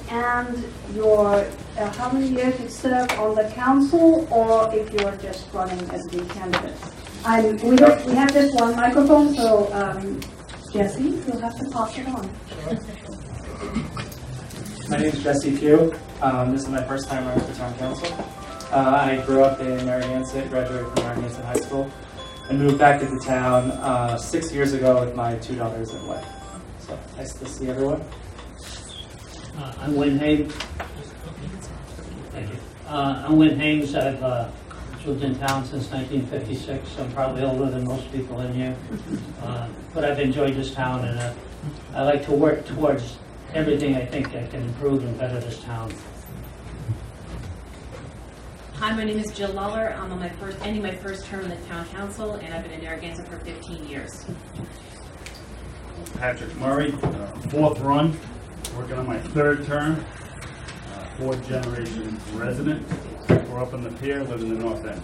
and your how many years you served on the council, or if you're just running as the candidate. We have just one microphone, so Jesse, you'll have to pass it on. My name is Jesse Pugh. This is my first time running for town council. I grew up in Narragansett, graduated from Narragansett High School, and moved back into town 6 years ago with my 2 daughters and wife. So nice to see everyone. I'm Wynn Hames. Thank you. I'm Wynn Hames. I've lived in town since 1956. I'm probably older than most people in here. But I've enjoyed this town, and I like to work towards everything I think I can improve and better this town. Hi, my name is Jill Luller. I'm on ending my first term in the town council, and I've been in Narragansett for 15 years. Patrick Murray, 4th run, working on my 3rd term, 4th generation resident. Grew up in the pier, live in the North End.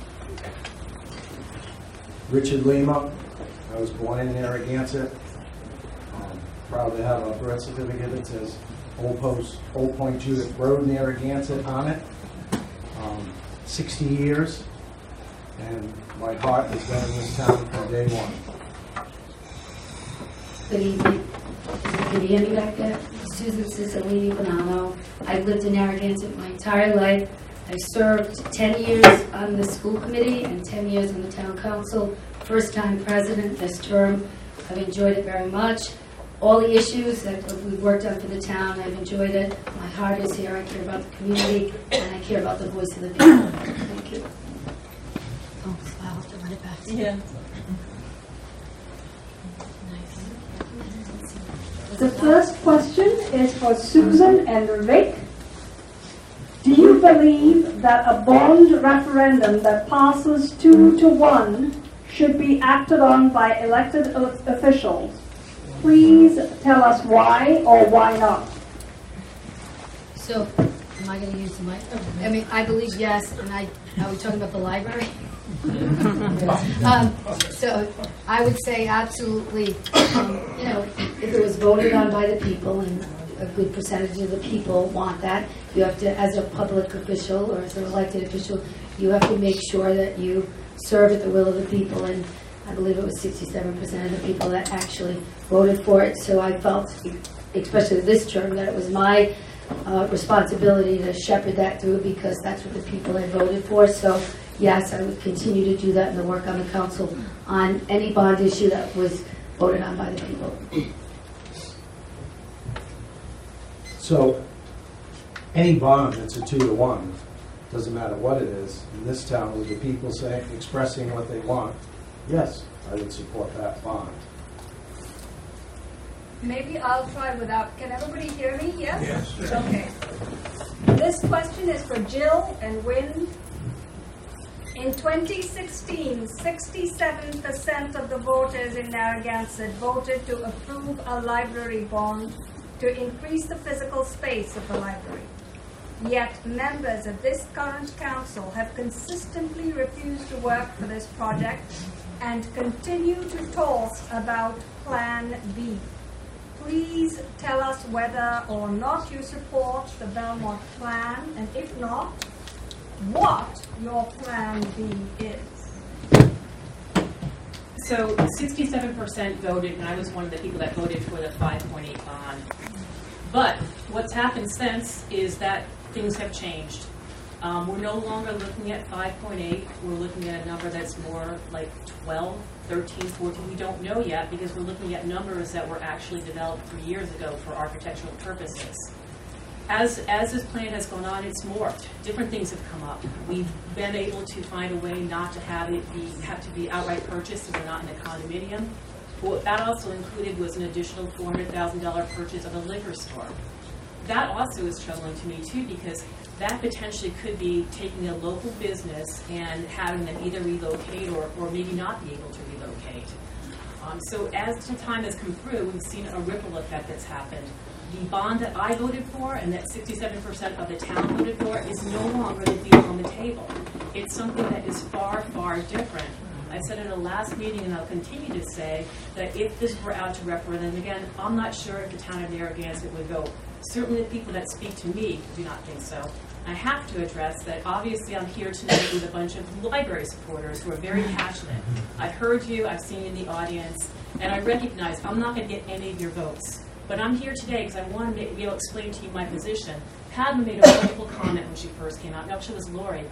Richard Lima, I was born in Narragansett. Proud to have a birth certificate that says Old Point Judith Road, Narragansett on it. 60 years, and my heart has been in this town from day one. Good evening. Can you hear me back there? Susan Cicilline Bonanno. I've lived in Narragansett my entire life. I served 10 years on the school committee and 10 years on the town council. First time president this term. I've enjoyed it very much. All the issues that we've worked on for the town, I've enjoyed it. My heart is here. I care about the community, and I care about the voice of the people. Thank you. Oh, I'll have to run it back to you. Yeah. The first question is for Susan and Rick. Do you believe that a bond referendum that passes 2-1 should be acted on by elected officials? Please tell us why or why not. So, am I going to use the mic? I mean, I believe yes, and are we talking about the library? So, I would say absolutely, if it was voted on by the people, and a good percentage of the people want that, you have to, as a public official or as an elected official, you have to make sure that you serve at the will of the people, and I believe it was 67% of the people that actually voted for it. So I felt, especially this term, that it was my responsibility to shepherd that through, because that's what the people had voted for. So yes, I would continue to do that and to work on the council on any bond issue that was voted on by the people. So any bond that's a 2-1, doesn't matter what it is, in this town with the people expressing what they want, yes, I would support that bond. Maybe I'll try without. Can everybody hear me? Yes? Yes. Okay. This question is for Jill and Wynn. In 2016, 67% of the voters in Narragansett voted to approve a library bond to increase the physical space of the library. Yet members of this current council have consistently refused to work for this project and continue to talk about Plan B. Please tell us whether or not you support the Belmont plan, and if not, what your Plan B is. So 67% voted, and I was one of the people that voted for the 5.8 bond. But what's happened since is that things have changed. We're no longer looking at 5.8. We're looking at a number that's more like 12, 13, 14. We don't know yet, because we're looking at numbers that were actually developed 3 years ago for architectural purposes. As this plan has gone on, it's morphed. Different things have come up. We've been able to find a way not to have it have to be outright purchased, if we're not in a condominium. What that also included was an additional $400,000 purchase of a liquor store. That also is troubling to me too, because that potentially could be taking a local business and having them either relocate or maybe not be able to relocate. So as the time has come through, we've seen a ripple effect that's happened. The bond that I voted for and that 67% of the town voted for is no longer the deal on the table. It's something that is far, far different. I said in the last meeting, and I'll continue to say, that if this were out to referendum again, I'm not sure if the town of Narragansett would vote Certainly the people that speak to me do not think so. I have to address that obviously I'm here tonight with a bunch of library supporters who are very passionate. I've heard you, I've seen you in the audience, and I recognize I'm not going to get any of your votes. But I'm here today because I want to be able to explain to you my position. Padma made a wonderful comment when she first came out, no, she was Lori,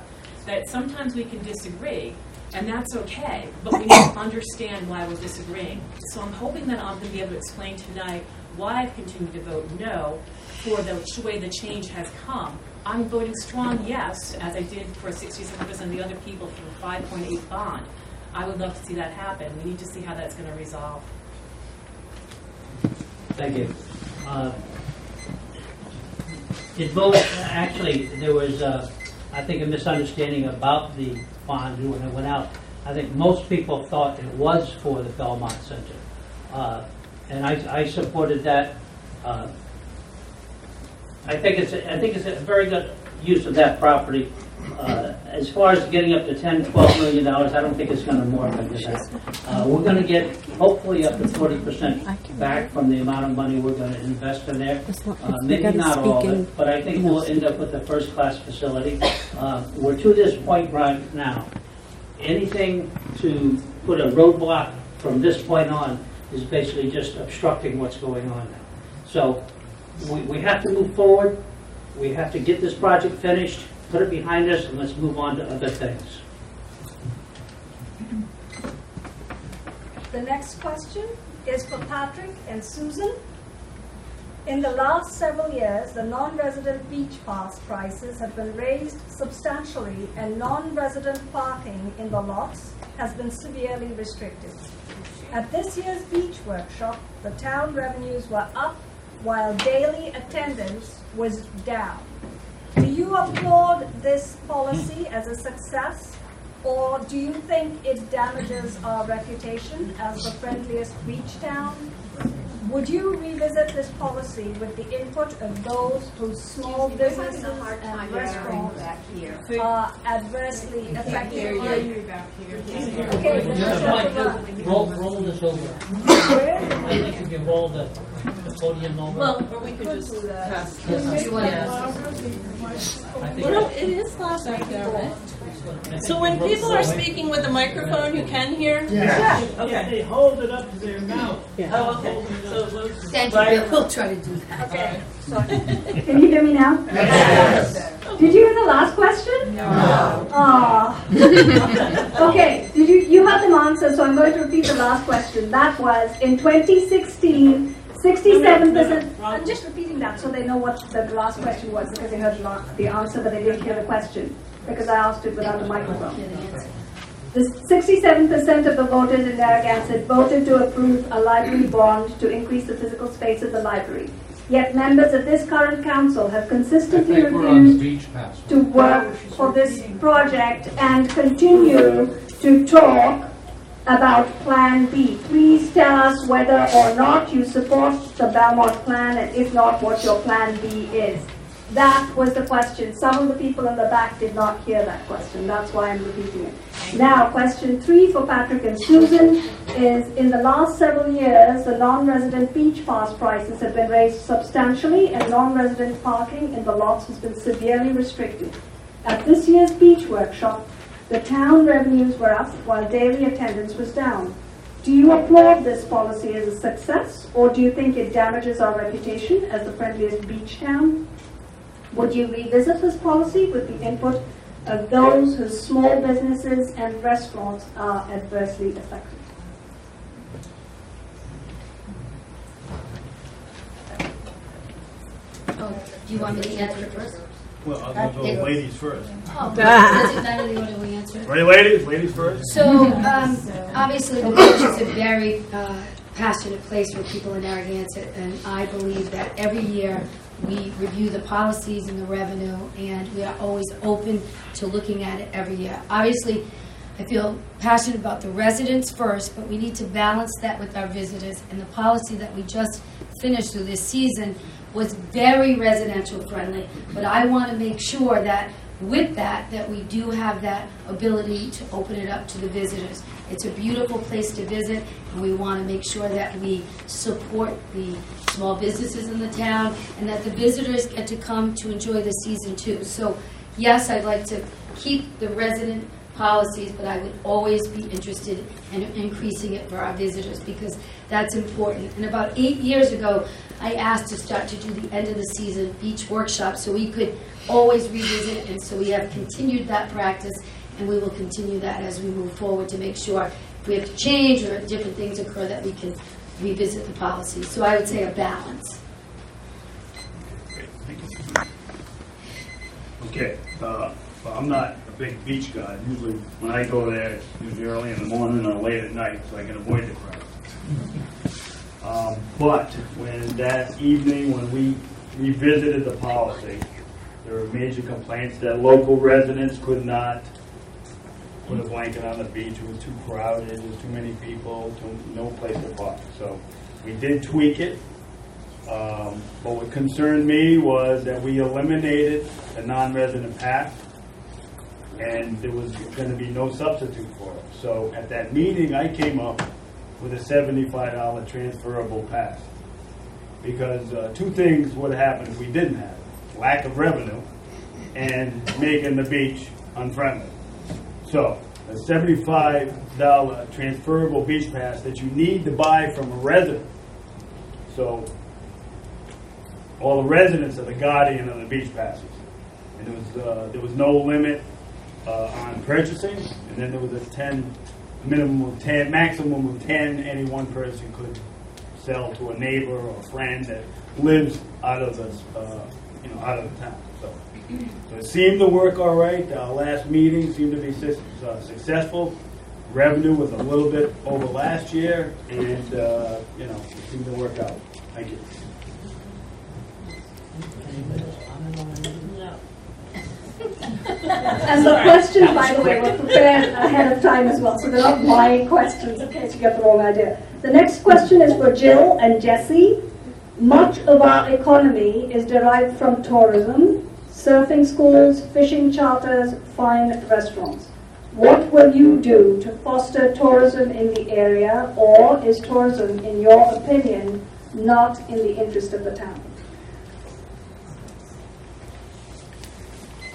that sometimes we can disagree, and that's okay, but we need to understand why we're disagreeing. So I'm hoping that I'm going to be able to explain tonight why I've continued to vote no for the way the change has come. I'm voting strong yes, as I did for 67% of the other people for a 5.8 bond. I would love to see that happen. We need to see how that's going to resolve. Thank you. Actually, there was, I think, a misunderstanding about the bond when it went out. I think most people thought it was for the Belmont Center. And I supported that. I think it's a very good use of that property. As far as getting up to $10, $12 million, I don't think it's going to morph into that. We're going to get hopefully up to 40% back from the amount of money we're going to invest in there. Maybe not all of it, but I think we'll end up with a first-class facility. We're to this point right now. Anything to put a roadblock from this point on is basically just obstructing what's going on now. So we have to move forward. We have to get this project finished, put it behind us, and let's move on to other things. The next question is for Patrick and Susan. In the last several years, the non-resident beach pass prices have been raised substantially, and non-resident parking in the lots has been severely restricted. At this year's beach workshop, the town revenues were up while daily attendance was down. Do you applaud this policy as a success, or do you think it damages our reputation as the friendliest beach town? Would you revisit this policy with the input of those whose small businesses and restaurants are adversely affected? Okay, Roll this over. I think if you roll the podium over. Well, or we could just pass this. Well, it is loud back there, right? So when people are speaking with a microphone, you can hear? Yeah. Okay. They hold it up to their mouth. Oh, okay. So Thank you, Bill. We'll try to do that. Okay. Can you hear me now? Yes. Did you hear the last question? No. Okay, you had them answer, so I'm going to repeat the last question. That was, in 2016, 67%, I'm just repeating that so they know what the last question was, because they heard the answer, but they didn't hear the question, because I asked it without the microphone. The 67% of the voters in Narragansett voted to approve a library bond to increase the physical space of the library. Yet members of this current council have consistently refused to work for this project and continue to talk about Plan B. Please tell us whether or not you support the Belmont plan, and if not, what your Plan B is. That was the question. Some of the people in the back did not hear that question. That's why I'm repeating it. Now, question 3 for Patrick and Susan is, in the last several years, the non-resident beach pass prices have been raised substantially, and non-resident parking in the lots has been severely restricted. At this year's beach workshop, the town revenues were up while daily attendance was down. Do you applaud this policy as a success, or do you think it damages our reputation as the friendliest beach town? Would you revisit this policy with the input of those whose small businesses and restaurants are adversely affected? Oh, do you want me to answer it first? Well, I'll go ladies first. Oh, doesn't matter the order we answer it. Ready, ladies? Ladies first. So, obviously, the village is a very passionate place for people in Narragansett, and I believe that every year we review the policies and the revenue, and we are always open to looking at it every year. Obviously, I feel passionate about the residents first, but we need to balance that with our visitors, and the policy that we just finished through this season was very residential friendly, but I want to make sure that with that we do have that ability to open it up to the visitors. It's a beautiful place to visit, and we want to make sure that we support the small businesses in the town and that the visitors get to come to enjoy the season too. So yes, I'd like to keep the resident policies, but I would always be interested in increasing it for our visitors because that's important. And about 8 years ago, I asked to start to do the end of the season beach workshop so we could always revisit, and so we have continued that practice, and we will continue that as we move forward to make sure if we have to change or different things occur that we can revisit the policies. So I would say a balance. Great, thank you. Okay, well, I'm not a big beach guy. Usually when I go there, it's usually early in the morning or late at night, so I can avoid the crowd. But when that evening, when we revisited the policy, there were major complaints that local residents could not put a blanket on the beach. It was too crowded, there was too many people, no place to park. So we did tweak it. But what concerned me was that we eliminated the non-resident pass, and there was going to be no substitute for it. So at that meeting, I came up with a $75 transferable pass. Because two things would have happened if we didn't have it. Lack of revenue and making the beach unfriendly. So a $75 transferable beach pass that you need to buy from a resident. So all the residents are the guardian of the beach passes. And there was no limit on purchasing, and then there was a maximum of 10 any one person could sell to a neighbor or a friend that lives out of the out of the town. So it seemed to work all right. Our last meeting seemed to be successful. Revenue was a little bit over last year, and it seemed to work out. Thank you. And the questions, by the way, were prepared ahead of time as well, so they're not my questions in case you get the wrong idea. The next question is for Jill and Jesse. Much of our economy is derived from tourism, surfing schools, fishing charters, fine restaurants. What will you do to foster tourism in the area, or is tourism, in your opinion, not in the interest of the town?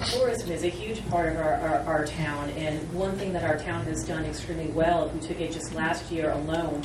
Tourism is a huge part of our town, and one thing that our town has done extremely well, if we took it just last year alone,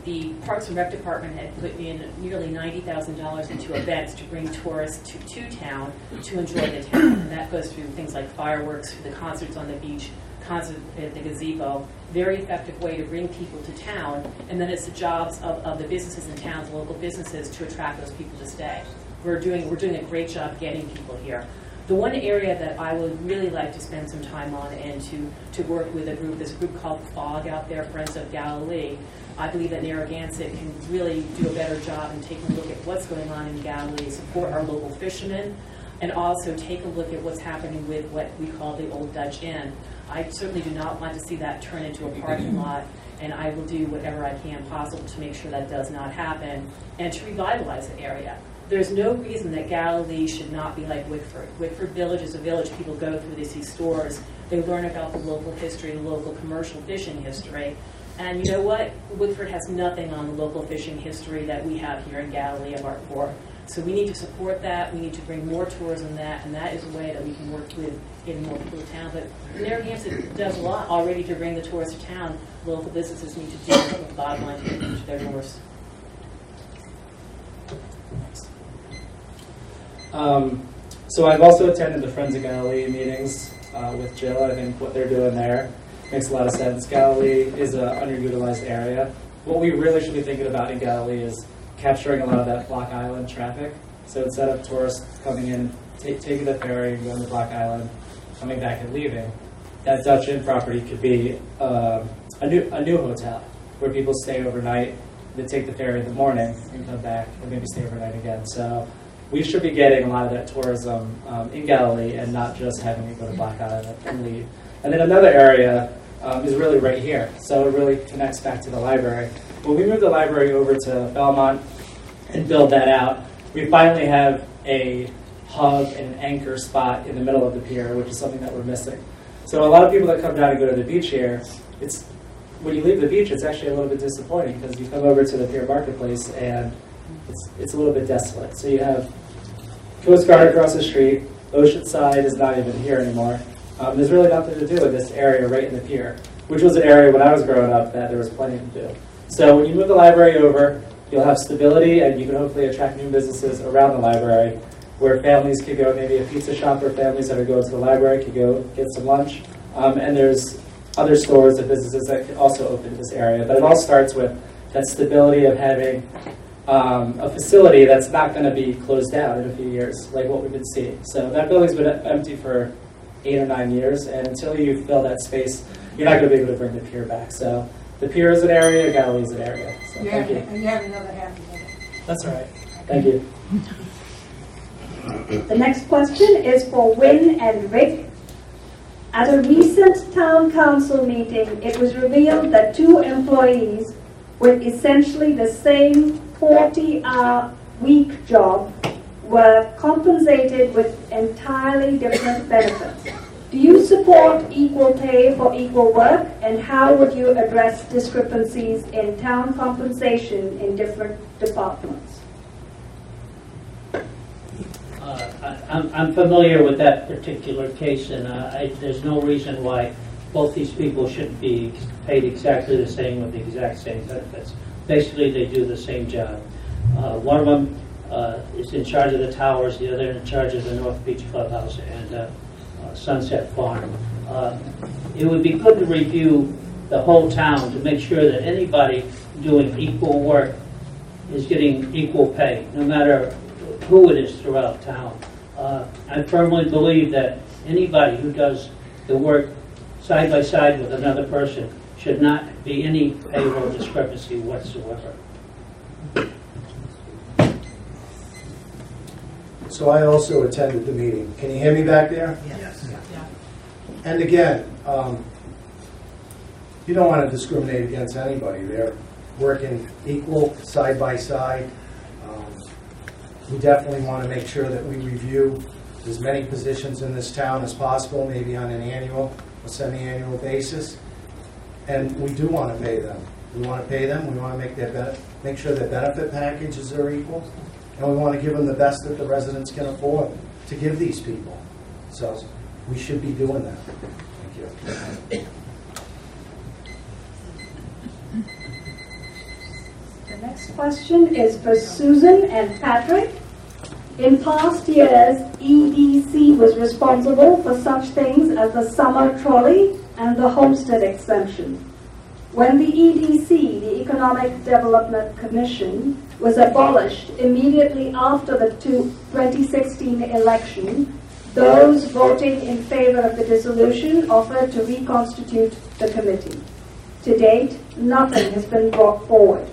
the Parks and Rec Department had put in nearly $90,000 into events to bring tourists to town to enjoy the town. And that goes through things like fireworks, the concerts on the beach, concert at the gazebo. Very effective way to bring people to town, and then it's the jobs of the businesses in towns, local businesses, to attract those people to stay. We're doing a great job getting people here. The one area that I would really like to spend some time on and to work with there's a group called FOG out there, Friends of Galilee. I believe that Narragansett can really do a better job in taking a look at what's going on in Galilee, support our local fishermen, and also take a look at what's happening with what we call the Old Dutch Inn. I certainly do not want to see that turn into a parking lot, and I will do whatever I can possible to make sure that does not happen and to revitalize the area. There's no reason that Galilee should not be like Wickford. Wickford Village is a village people go through, they see stores, they learn about the local history, the local commercial fishing history. And you know what? Wickford has nothing on the local fishing history that we have here in Galilee of our core. So we need to support that, we need to bring more tourism in that, and that is a way that we can work with getting more people to town. But Narragansett does a lot already to bring the tourists to town. Local businesses need to do it with the bottom line to get their doors. So I've also attended the Friends of Galilee meetings with Jill. I think what they're doing there makes a lot of sense. Galilee is an underutilized area. What we really should be thinking about in Galilee is capturing a lot of that Block Island traffic. So instead of tourists coming in, taking the ferry and going to Block Island, coming back and leaving, that Dutch Inn property could be a new hotel where people stay overnight. They take the ferry in the morning and come back and maybe stay overnight again. So we should be getting a lot of that tourism in Galilee and not just having it go to Block Island and leave. And then another area is really right here. So it really connects back to the library. When we moved the library over to Belmont and build that out, we finally have a hub and an anchor spot in the middle of the pier, which is something that we're missing. So a lot of people that come down and go to the beach here, it's when you leave the beach, it's actually a little bit disappointing because you come over to the pier marketplace and it's a little bit desolate. So you have Coast Guard across the street. Oceanside is not even here anymore. There's really nothing to do with this area right in the pier, which was an area when I was growing up that there was plenty to do. So when you move the library over, you'll have stability and you can hopefully attract new businesses around the library where families could go, maybe a pizza shop where families that are going to the library could go get some lunch. And there's other stores and businesses that could also open in this area. But it all starts with that stability of having a facility that's not going to be closed down in a few years, like what we've been seeing. So that building's been empty for 8 or 9 years, and until you fill that space, you're not going to be able to bring the pier back. So the pier is an area, Galilee is an area. So thank you. And you have another half a minute. That's all right. Thank you. The next question is for Win and Rick. At a recent town council meeting, it was revealed that 2 employees with essentially the same 40-hour week job were compensated with entirely different benefits. Do you support equal pay for equal work, and how would you address discrepancies in town compensation in different departments? I'm familiar with that particular case, and there's no reason why both these people shouldn't be paid exactly the same with the exact same benefits. Basically, they do the same job. One of them is in charge of the towers, the other in charge of the North Beach Clubhouse and Sunset Farm. It would be good to review the whole town to make sure that anybody doing equal work is getting equal pay, no matter who it is throughout town. I firmly believe that anybody who does the work side by side with another person should not be any payroll discrepancy whatsoever. So I also attended the meeting. Can you hear me back there? Yes. Yeah. And again, you don't want to discriminate against anybody. They're working equal, side by side. We definitely want to make sure that we review as many positions in this town as possible, maybe on an annual or semi-annual basis. And we do want to pay them. We want to pay them. We want to make sure their benefit packages are equal. And we want to give them the best that the residents can afford to give these people. So we should be doing that. Thank you. The next question is for Susan and Patrick. In past years, EDC was responsible for such things as the summer trolley and the homestead exemption. When the EDC, the Economic Development Commission, was abolished immediately after the 2016 election, those voting in favor of the dissolution offered to reconstitute the committee. To date, nothing has been brought forward.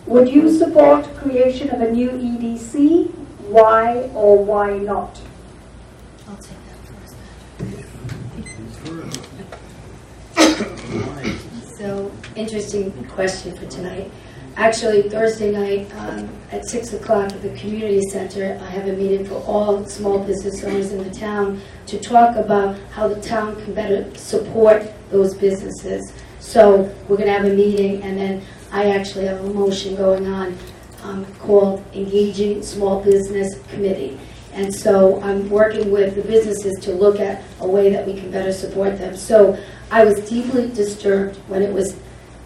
Would you support creation of a new EDC? Why or why not? I'll take that first. So, interesting question for tonight. Actually, Thursday night at 6 o'clock at the community center, I have a meeting for all small business owners in the town to talk about how the town can better support those businesses. So we're going to have a meeting, and then I actually have a motion going on called Engaging Small Business Committee. And so I'm working with the businesses to look at a way that we can better support them. So I was deeply disturbed when it was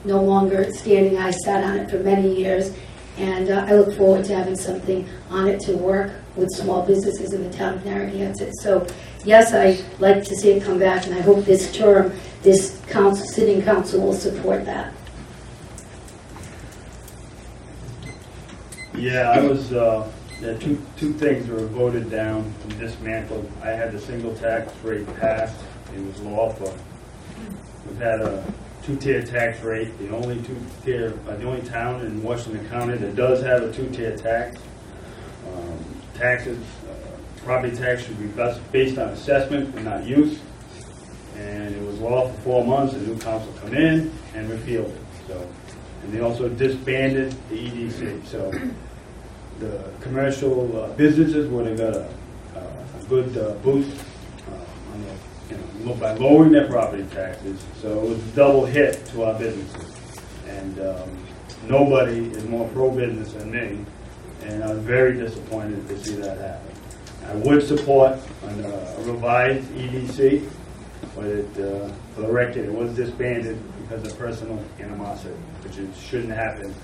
no longer standing. I sat on it for many years, and I look forward to having something on it to work with small businesses in the town of Narragansett. So yes, I'd like to see it come back, and I hope this term, this council, sitting council will support that. Yeah, I was, there two things were voted down and dismantled. I had the single tax rate passed. It was lawful. We've had a two-tier tax rate, the only town in Washington County that does have a two-tier tax. Taxes, property tax should be based on assessment and not use. And it was law for 4 months. The new council come in and repealed it. So, and they also disbanded the EDC. So the commercial businesses would have got a good boost on the, by lowering their property taxes. So it was a double hit to our businesses. And nobody is more pro-business than me, and I was very disappointed to see that happen. I would support a revised EDC, but for the record, it was disbanded because of personal animosity, which it shouldn't happen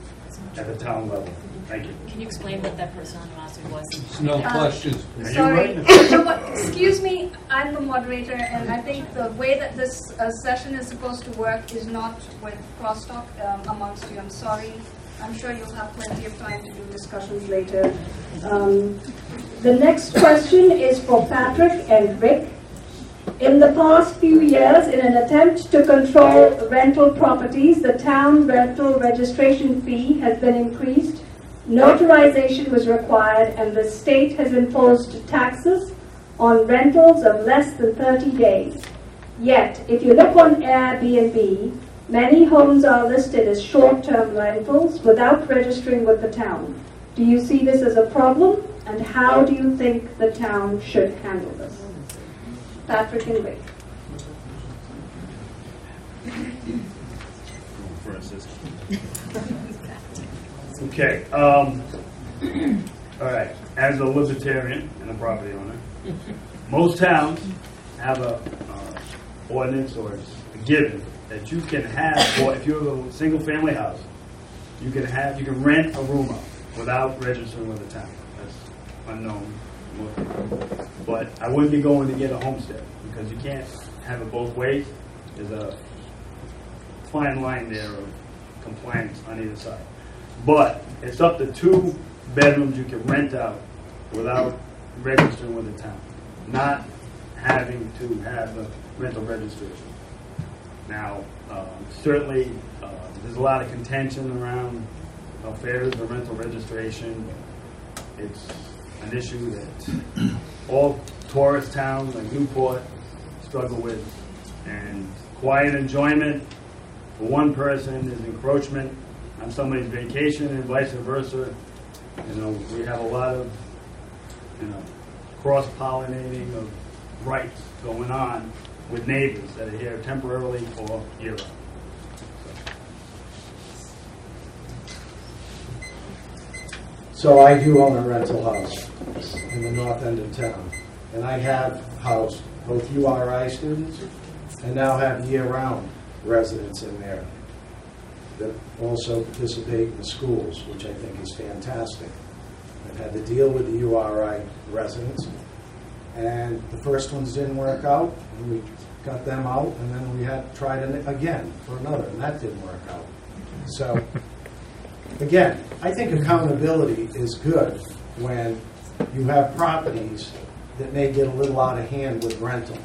at the town level. Thank you. Can you explain what that personal animosity was? No questions. Sorry, no, but excuse me, I'm the moderator, and I think the way that this session is supposed to work is not with crosstalk amongst you. I'm sorry. I'm sure you'll have plenty of time to do discussions later. The next question is for Patrick and Rick. In the past few years, in an attempt to control rental properties, the town rental registration fee has been increased, notarization was required, and the state has imposed taxes on rentals of less than 30 days. Yet, if you look on Airbnb, many homes are listed as short-term rentals without registering with the town. Do you see this as a problem, and how do you think the town should handle this? Patrick and Rick. Okay. All right. As a libertarian and a property owner, most towns have a ordinance or a given that you can have, or if you have a single-family house, you can rent a room out without registering with the town. That's unknown. But I wouldn't be going to get a homestead because you can't have it both ways. There's a fine line there of compliance on either side. But it's up to 2 bedrooms you can rent out without registering with the town, not having to have the rental registration. Now, certainly, there's a lot of contention around how fair is the rental registration. It's an issue that all tourist towns like Newport struggle with. And quiet enjoyment for one person is encroachment on somebody's vacation and vice versa. We have a lot of, cross-pollinating of rights going on with neighbors that are here temporarily or year-round. So I do own a rental house in the north end of town. And I have housed both URI students and now have year-round residents in there that also participate in the schools, which I think is fantastic. I've had to deal with the URI residents, and the first ones didn't work out, and we got them out, and then we had tried it again for another, and that didn't work out. So, again, I think accountability is good when you have properties that may get a little out of hand with rental.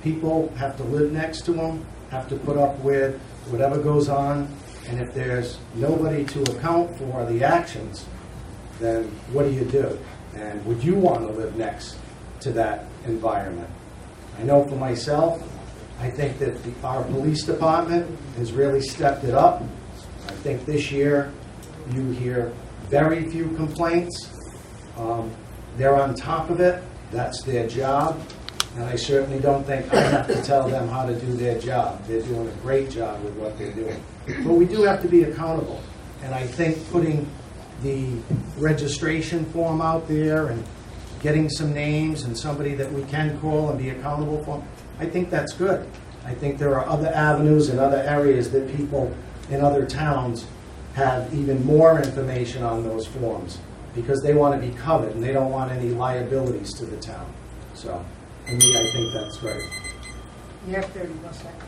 People have to live next to them, have to put up with whatever goes on, and if there's nobody to account for the actions, then what do you do? And would you want to live next to that environment? I know for myself, I think that our police department has really stepped it up. I think this year you hear very few complaints. They're on top of it. That's their job. And I certainly don't think I have to tell them how to do their job. They're doing a great job with what they're doing. But we do have to be accountable. And I think putting the registration form out there and getting some names and somebody that we can call and be accountable for, I think that's good. I think there are other avenues and other areas that people in other towns have even more information on those forms because they want to be covered and they don't want any liabilities to the town. So, for me, I think that's great. You have 30 more seconds.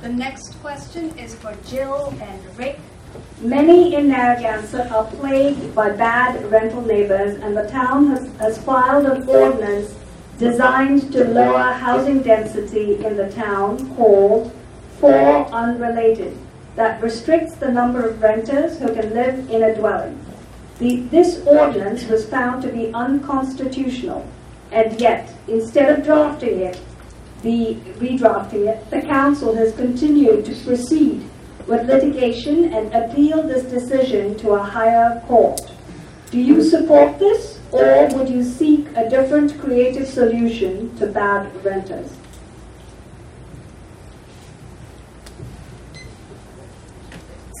The next question is for Jill and Rick. Many in Narragansett are plagued by bad rental neighbors, and the town has filed an ordinance designed to lower housing density in the town called For Unrelated, that restricts the number of renters who can live in a dwelling. This ordinance was found to be unconstitutional, and yet, instead of redrafting it, the council has continued to proceed with litigation and appeal this decision to a higher court. Do you support this, or would you seek a different creative solution to bad renters?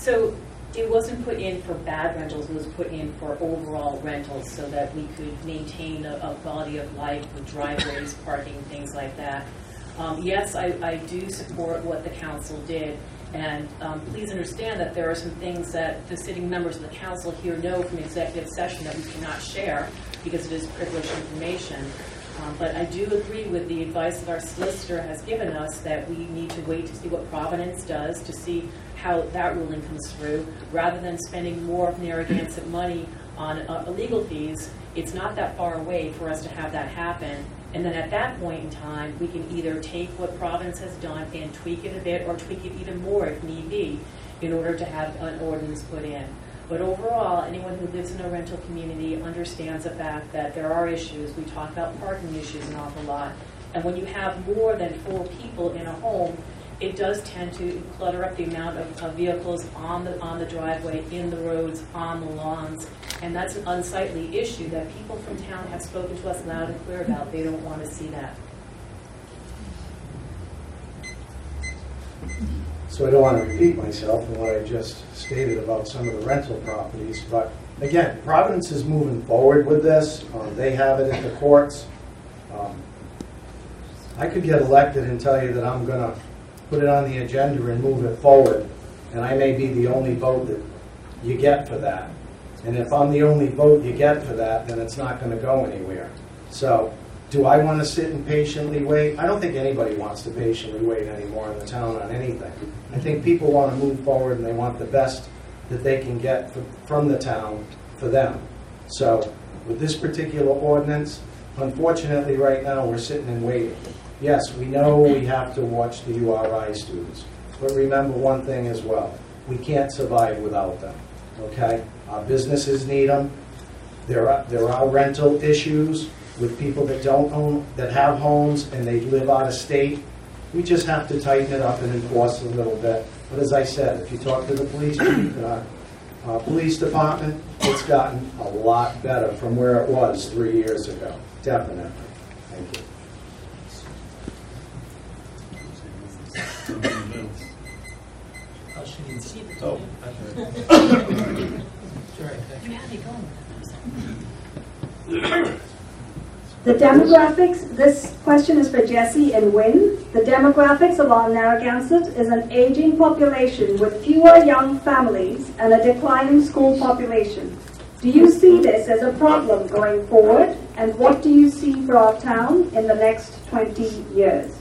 So it wasn't put in for bad rentals, it was put in for overall rentals so that we could maintain a quality of life with driveways, parking, things like that. Yes, I do support what the council did, and please understand that there are some things that the sitting members of the council here know from executive session that we cannot share because it is privileged information. But I do agree with the advice that our solicitor has given us that we need to wait to see what Providence does, to see how that ruling comes through, rather than spending more of Narragansett money on legal fees. It's not that far away for us to have that happen. And then at that point in time, we can either take what Providence has done and tweak it a bit, or tweak it even more if need be, in order to have an ordinance put in. But overall, anyone who lives in a rental community understands the fact that there are issues. We talk about parking issues an awful lot. And when you have more than 4 people in a home, it does tend to clutter up the amount of vehicles on the driveway, in the roads, on the lawns. And that's an unsightly issue that people from town have spoken to us loud and clear about. They don't want to see that. So I don't want to repeat myself in what I just stated about some of the rental properties, but again, Providence is moving forward with this. They have it at the courts. I could get elected and tell you that I'm going to put it on the agenda and move it forward, and I may be the only vote that you get for that. And if I'm the only vote you get for that, then it's not going to go anywhere. So do I want to sit and patiently wait? I don't think anybody wants to patiently wait anymore in the town on anything. I think people want to move forward and they want the best that they can get from the town for them. So with this particular ordinance, unfortunately right now we're sitting and waiting. Yes, we know we have to watch the URI students, but remember one thing as well. We can't survive without them, okay? Our businesses need them. There are rental issues with people that don't own, that have homes and they live out of state. We just have to tighten it up and enforce it a little bit. But as I said, if you talk to the police chief and our police department, it's gotten a lot better from where it was 3 years ago. Definitely. Thank you. Oh, The demographics, this question is for Jesse and Wynn. The demographics along Narragansett is an aging population with fewer young families and a declining school population. Do you see this as a problem going forward? And what do you see for our town in the next 20 years?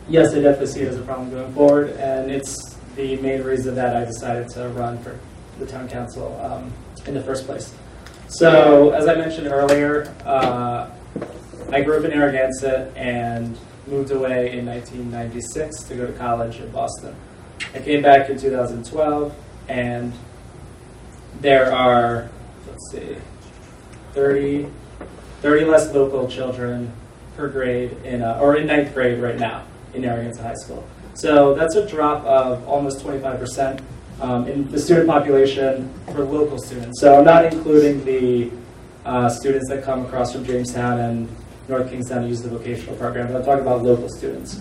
yes, I definitely see it as a problem going forward, and it's the main reason that I decided to run for the town council in the first place. So, as I mentioned earlier, I grew up in Narragansett and moved away in 1996 to go to college in Boston. I came back in 2012, and there are, 30 less local children per grade in ninth grade right now in Narragansett High School. So that's a drop of almost 25% in the student population for local students. So I'm not including the students that come across from Jamestown and North Kingstown to use the vocational program, but I'm talking about local students.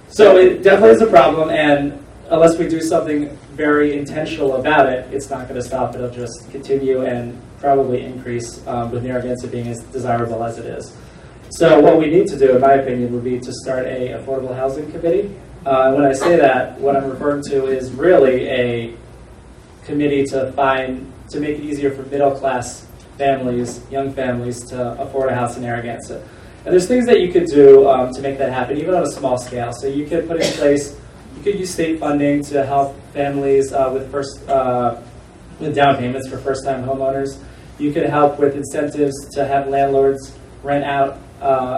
So it definitely is a problem, and unless we do something very intentional about it, it's not going to stop. It'll just continue and probably increase with Narragansett being as desirable as it is. So what we need to do, in my opinion, would be to start a affordable housing committee. When I say that, what I'm referring to is really a committee to make it easier for middle-class families, young families, to afford a house in Narragansett. And there's things that you could do to make that happen, even on a small scale. So you could put in place, you could use state funding to help families with down payments for first-time homeowners. You could help with incentives to have landlords rent out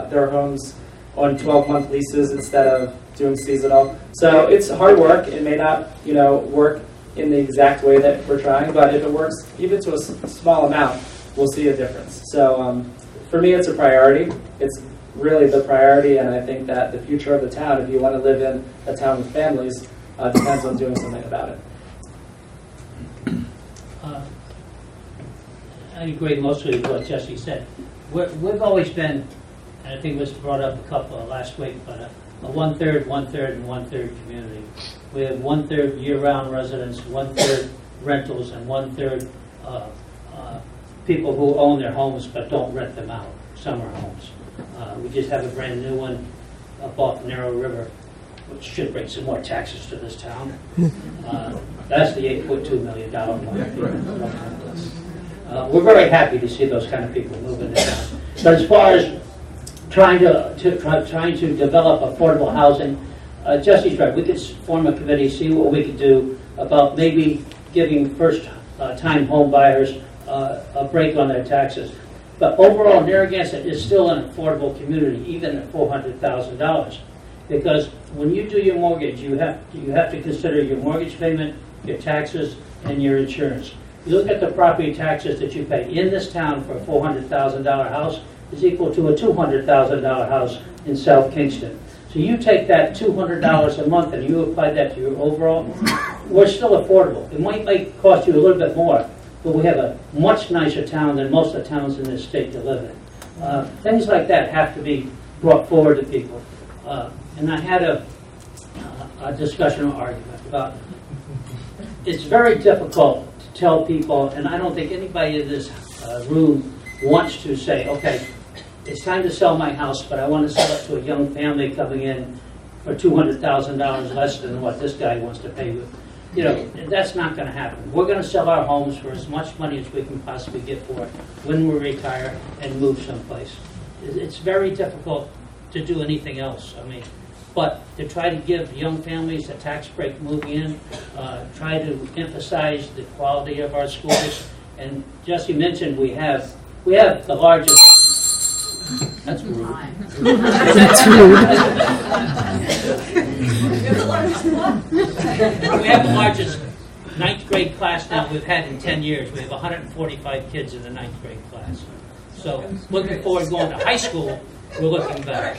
their homes on 12-month leases instead of doing seasonal. So it's hard work. It may not, work in the exact way that we're trying, but if it works even to a small amount, we'll see a difference. So for me, it's a priority. It's really the priority, and I think that the future of the town, if you want to live in a town with families, depends on doing something about it. I agree mostly with what Jesse said. We've always been, and I think it was brought up a couple last week, but a one-third, and one-third community. We have one-third year-round residents, one-third rentals, and one-third people who own their homes but don't rent them out, summer homes. We just have a brand new one up off Narrow River, which should bring some more taxes to this town. That's the $8.2 million one. We're very happy to see those kind of people move into town. But as far as trying to develop affordable housing, Jesse's right. We could form a committee, see what we could do about maybe giving first-time home buyers a break on their taxes. But overall, Narragansett is still an affordable community, even at $400,000. Because when you do your mortgage, you have to consider your mortgage payment, your taxes, and your insurance. You look at the property taxes that you pay in this town for a $400,000 house is equal to a $200,000 house in South Kingston. So you take that $200 a month and you apply that to your overall, we're still affordable. It might cost you a little bit more, but we have a much nicer town than most of the towns in this state to live in. Things like that have to be brought forward to people. And I had a discussion or argument about it's very difficult to tell people, and I don't think anybody in this room wants to say, okay, it's time to sell my house, but I want to sell it to a young family coming in for $200,000 less than what this guy wants to pay with. You know, that's not going to happen. We're going to sell our homes for as much money as we can possibly get for it when we retire and move someplace. It's very difficult to do anything else. I mean, but to try to give young families a tax break moving in, try to emphasize the quality of our schools. And Jesse mentioned we have the largest. That's rude. That's rude. We have the largest ninth grade class now we've had in 10 years. We have 145 kids in the ninth grade class. So looking forward to going to high school, we're looking better.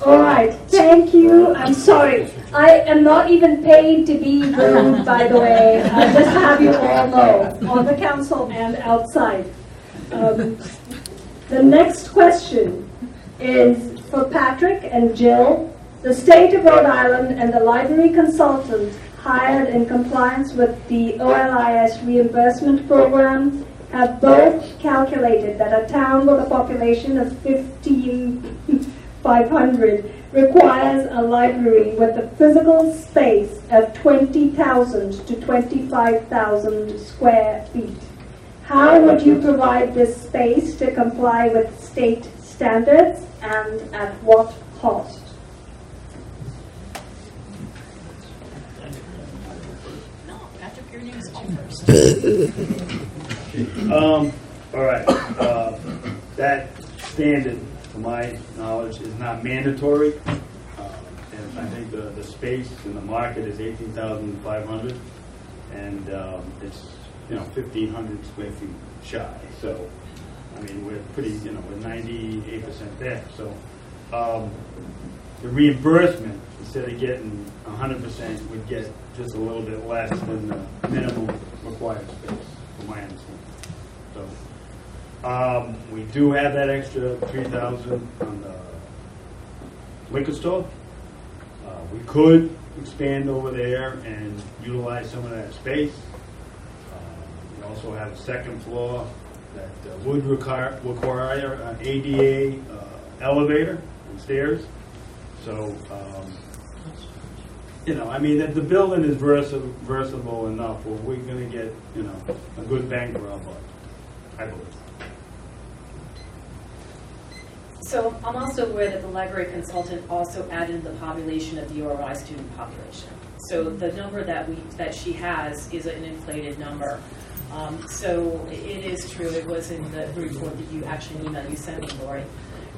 All right, thank you. I'm sorry. I am not even paid to be rude, by the way. I just have you all know, on the council and outside. The next question is for Patrick and Jill. The state of Rhode Island and the library consultant hired in compliance with the OLIS reimbursement program have both calculated that a town with a population of 15,500 requires a library with a physical space of 20,000 to 25,000 square feet. How would you provide this space to comply with state standards and at what cost? No, Patrick, your name is all first. All right. That standard, to my knowledge, is not mandatory. And I think the space in the market is 18,500, and it's 1,500 square feet shy. So, I mean, we're pretty, we're 98% there. So, the reimbursement, instead of getting 100%, would get just a little bit less than the minimum required space, from my understanding. So, we do have that extra 3,000 on the liquor store. We could expand over there and utilize some of that space. We also have a second floor that would require an ADA elevator and stairs. So, I mean, the building is versatile enough where we're going to get, a good bang for our buck, I believe. So I'm also aware that the library consultant also added the population of the URI student population. So the number that she has is an inflated number. So it is true. It was in the report that you actually you sent me, Lori.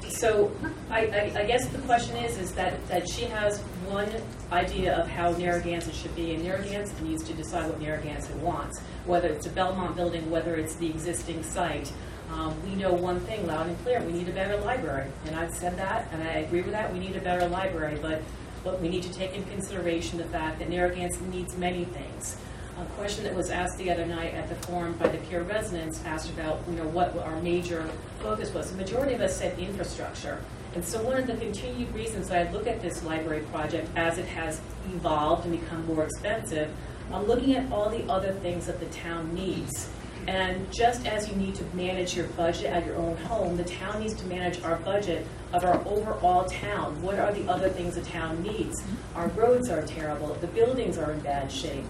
So I guess the question is that she has one idea of how Narragansett should be, and Narragansett needs to decide what Narragansett wants, whether it's a Belmont building, whether it's the existing site. We know one thing loud and clear: we need a better library, and I've said that, and I agree with that. We need a better library, but we need to take into consideration the fact that Narragansett needs many things. a question that was asked the other night at the forum by the peer residents asked about, what our major focus was. The majority of us said infrastructure. And so one of the continued reasons that I look at this library project as it has evolved and become more expensive, I'm looking at all the other things that the town needs. And just as you need to manage your budget at your own home, the town needs to manage our budget of our overall town. What are the other things the town needs? Our roads are terrible. The buildings are in bad shape.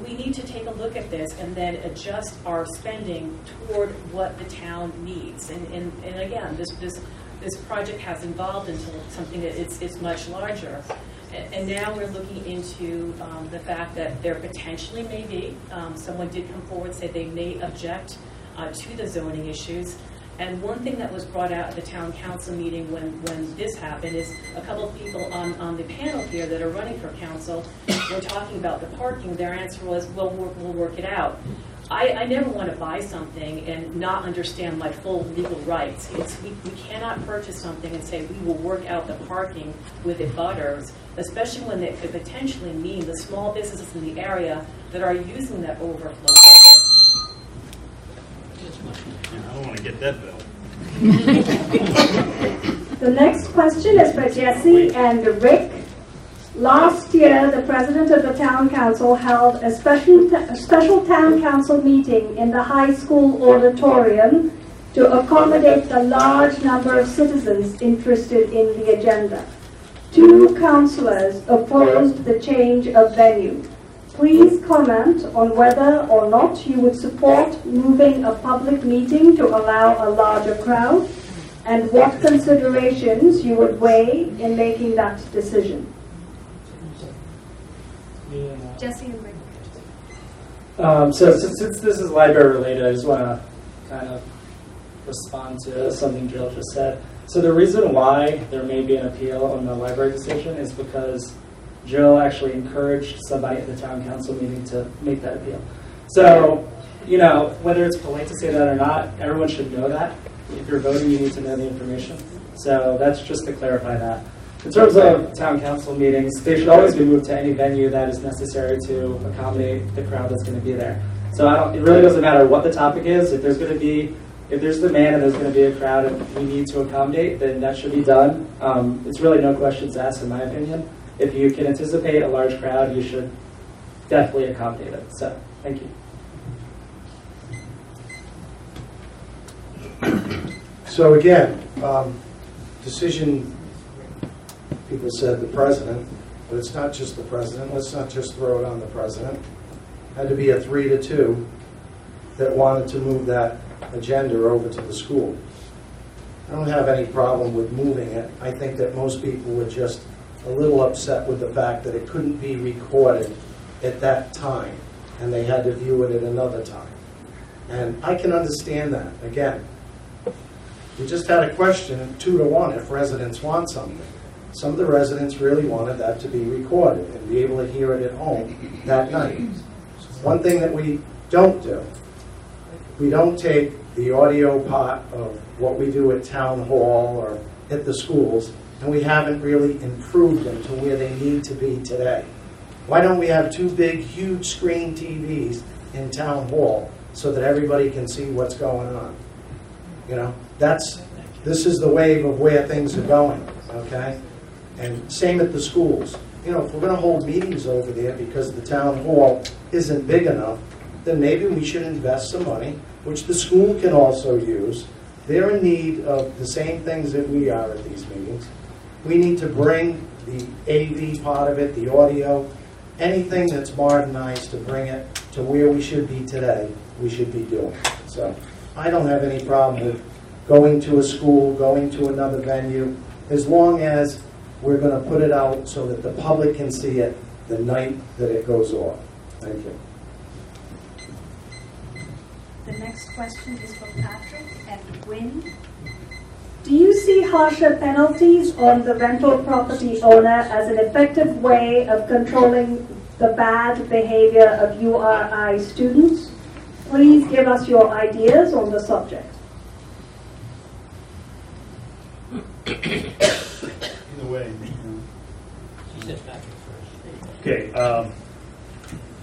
We need to take a look at this and then adjust our spending toward what the town needs. And again, this project has evolved into something that it's much larger. And now we're looking into the fact that there potentially may be, someone did come forward and say they may object to the zoning issues. And one thing that was brought out at the town council meeting when this happened is a couple of people on the panel here that are running for council were talking about the parking. Their answer was, well, we'll work it out. I never want to buy something and not understand my full legal rights. We cannot purchase something and say we will work out the parking with the butters, especially when it could potentially mean the small businesses in the area that are using that overflow. I don't want to get that bill. The next question is for Jesse and Rick. Last year, the president of the town council held a special town council meeting in the high school auditorium to accommodate the large number of citizens interested in the agenda. 2 councillors opposed the change of venue. Please comment on whether or not you would support moving a public meeting to allow a larger crowd, and what considerations you would weigh in making that decision. Jesse and Rick. So since this is library related, I just want to kind of respond to something Jill just said. So the reason why there may be an appeal on the library decision is because Jill actually encouraged somebody at the town council meeting to make that appeal. So, whether it's polite to say that or not, everyone should know that. If you're voting, you need to know the information. So that's just to clarify that. In terms of town council meetings, they should always be moved to any venue that is necessary to accommodate the crowd that's going to be there. So it really doesn't matter what the topic is. If there's demand and there's going to be a crowd and we need to accommodate, then that should be done. It's really no questions asked, in my opinion. If you can anticipate a large crowd, you should definitely accommodate it. So, thank you. So again, decision, people said the president, but it's not just the president. Let's not just throw it on the president. Had to be a 3-2 that wanted to move that agenda over to the school. I don't have any problem with moving it. I think that most people were just a little upset with the fact that it couldn't be recorded at that time, and they had to view it at another time. And I can understand that. Again, we just had a question, 2-1, if residents want something. Some of the residents really wanted that to be recorded and be able to hear it at home that night. One thing that we don't do, we don't take the audio part of what we do at town hall or at the schools, and we haven't really improved them to where they need to be today. Why don't we have 2 big, huge screen TVs in town hall so that everybody can see what's going on? This is the wave of where things are going, okay? And same at the schools. If we're going to hold meetings over there because the town hall isn't big enough, then maybe we should invest some money, which the school can also use. They're in need of the same things that we are at these meetings. We need to bring the AV part of it, the audio, anything that's modernized to bring it to where we should be today, we should be doing. So I don't have any problem with going to a school, going to another venue, as long as we're going to put it out so that the public can see it the night that it goes off. Thank you. The next question is for Patrick and Gwyn. Do you see harsher penalties on the rental property owner as an effective way of controlling the bad behavior of URI students? Please give us your ideas on the subject. Either way. Okay.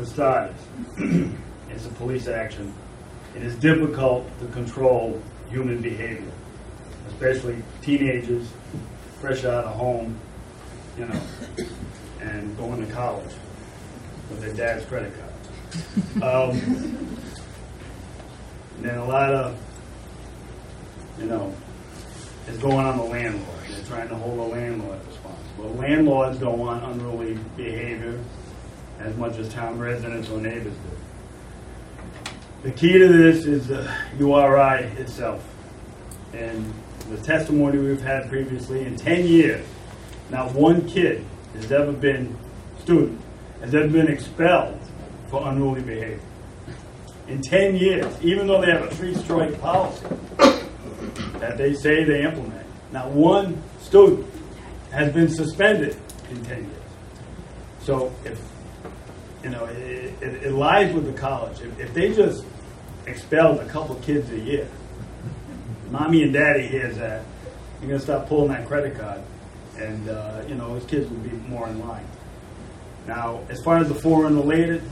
For starters, it's a police action. It is difficult to control human behavior, especially teenagers, fresh out of home, you know, and going to college with their dad's credit card. And then a lot of, you know, is going on the landlord. They're trying to hold the landlord responsible. Landlords don't want unruly behavior as much as town residents or neighbors do. The key to this is the URI itself. And the testimony we've had previously, in 10 years, not one kid has ever been, student, has ever been expelled for unruly behavior. In 10 years, even though they have a 3-strike policy that they say they implement, not one student has been suspended in 10 years. So if, you know, it lies with the college. If they just expelled a couple kids a year, mommy and daddy hears that, you're going to start pulling that credit card, and, you know, those kids will be more in line. Now, as far as the foreign related,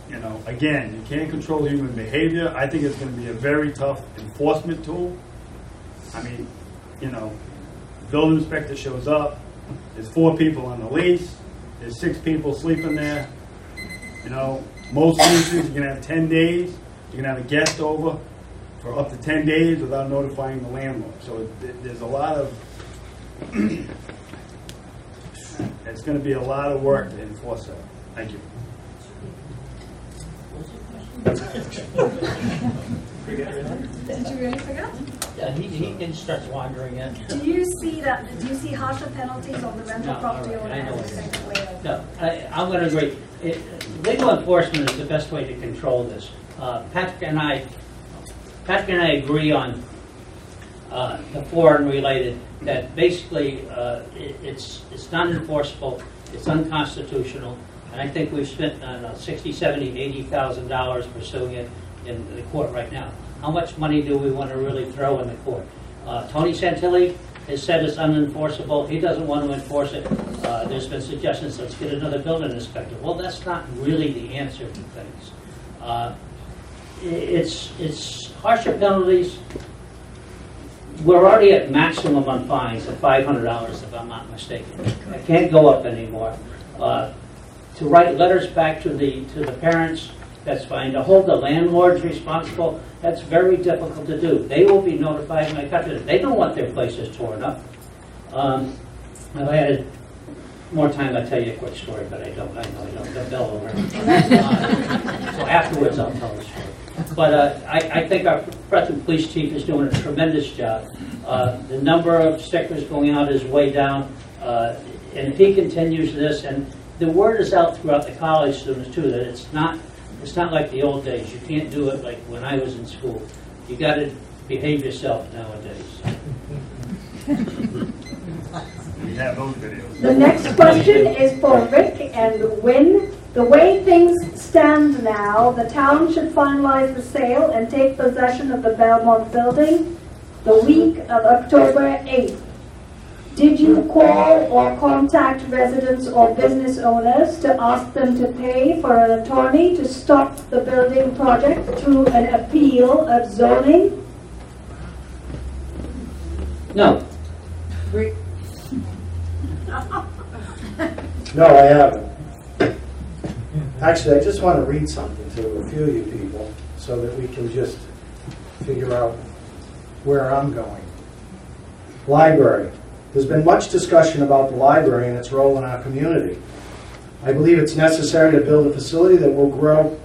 you know, again, you can't control human behavior. I think it's going to be a very tough enforcement tool. I mean, you know, building inspector shows up, there's 4 people on the lease, there's 6 people sleeping there. You know, most leases you can have 10 days, you can have a guest over for up to 10 days without notifying the landlord. So there's a lot of, it's going to be a lot of work to enforce that. Thank you. Did you really forget? Yeah, he starts wandering in. Do you see harsher penalties on the rental No, property all right, I know owner? what you're saying. No, I'm going to agree. Legal enforcement is the best way to control this. Patrick and I agree on the foreign related, that basically it's not enforceable, it's unconstitutional, and I think we've spent $60,000, $70,000, $80,000 pursuing it in the court right now. How much money do we want to really throw in the court? Tony Santilli has said it's unenforceable. He doesn't want to enforce it. There's been suggestions, let's get another building inspector. Well, that's not really the answer to things. It's harsher penalties. We're already at maximum on fines at $500, if I'm not mistaken. It can't go up anymore. To write letters back to the parents, that's fine. To hold the landlords responsible, that's very difficult to do. They will be notified when I cut to them. They don't want their places torn up. If I had more time, I'd tell you a quick story, but I don't. I know I don't. The bell will ring. So afterwards, I'll tell the story. But I think our present police chief is doing a tremendous job. The number of stickers going out is way down. And if he continues this, and the word is out throughout the college students too, that it's not like the old days. You can't do it like when I was in school. You got to behave yourself nowadays. We have those videos. The next question is for Rick and Wynn. The way things stand now, the town should finalize the sale and take possession of the Belmont building the week of October 8th. Did you call or contact residents or business owners to ask them to pay for an attorney to stop the building project through an appeal of zoning? No. No, I haven't. Actually, I just want to read something to a few of you people so that we can just figure out where I'm going. Library. There's been much discussion about the library and its role in our community. I believe it's necessary to build a facility that will grow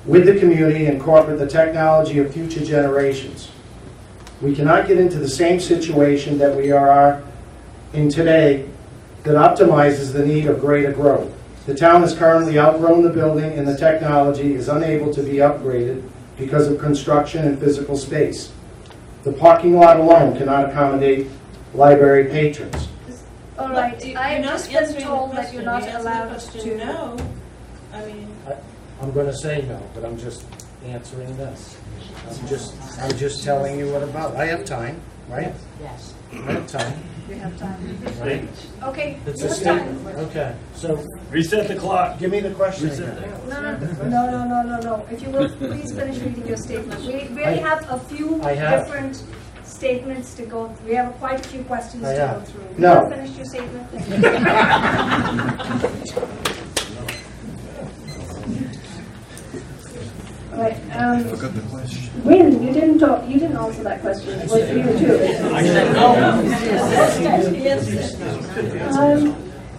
with the community and incorporate the technology of future generations. We cannot get into the same situation that we are in today that optimizes the need of greater growth. The town has currently outgrown the building and the technology is unable to be upgraded because of construction and physical space. The parking lot alone cannot accommodate library patrons. All right, You're I've not just been answering the told that question. you're not You answered the allowed question, to. No, I mean, I'm going to say no, but I'm just answering this. I'm just telling you what about. I have time. right? Yes. I have time. You have time. Right? Okay, It's you a have time. statement. Okay, so Reset the clock. give me the question Reset again. No. If you will, please finish reading your statement. We really have a few I have. different statements to go through. We have quite a few questions I to go have. through. No. You finished your statement? All right, Win, you didn't answer that question. It was for you too.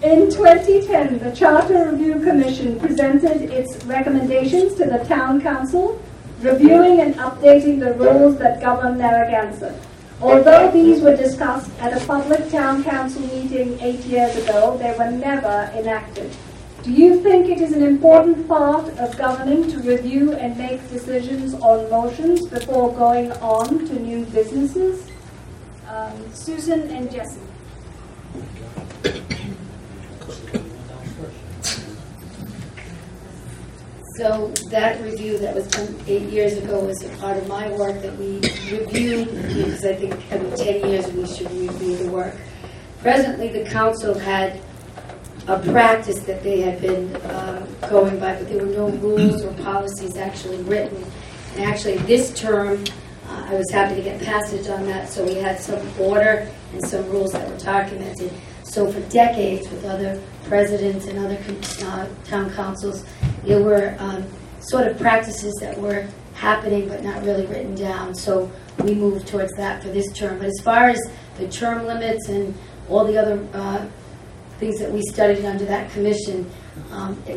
In 2010, the Charter Review Commission presented its recommendations to the Town Council, reviewing and updating the rules that govern Narragansett. Although these were discussed at a public Town Council meeting 8 years ago, they were never enacted. Do you think it is an important part of governing to review and make decisions on motions before going on to new businesses? Susan and Jesse. So that review that was done 8 years ago was a part of my work that we reviewed, because I think every 10 years we should review the work. Presently, the council had a practice that they had been going by, but there were no rules or policies actually written. And actually, this term, I was happy to get passage on that, so we had some order and some rules that were documented. So for decades, with other presidents and other town councils, there were sort of practices that were happening but not really written down. So we moved towards that for this term. But as far as the term limits and all the other things that we studied under that commission,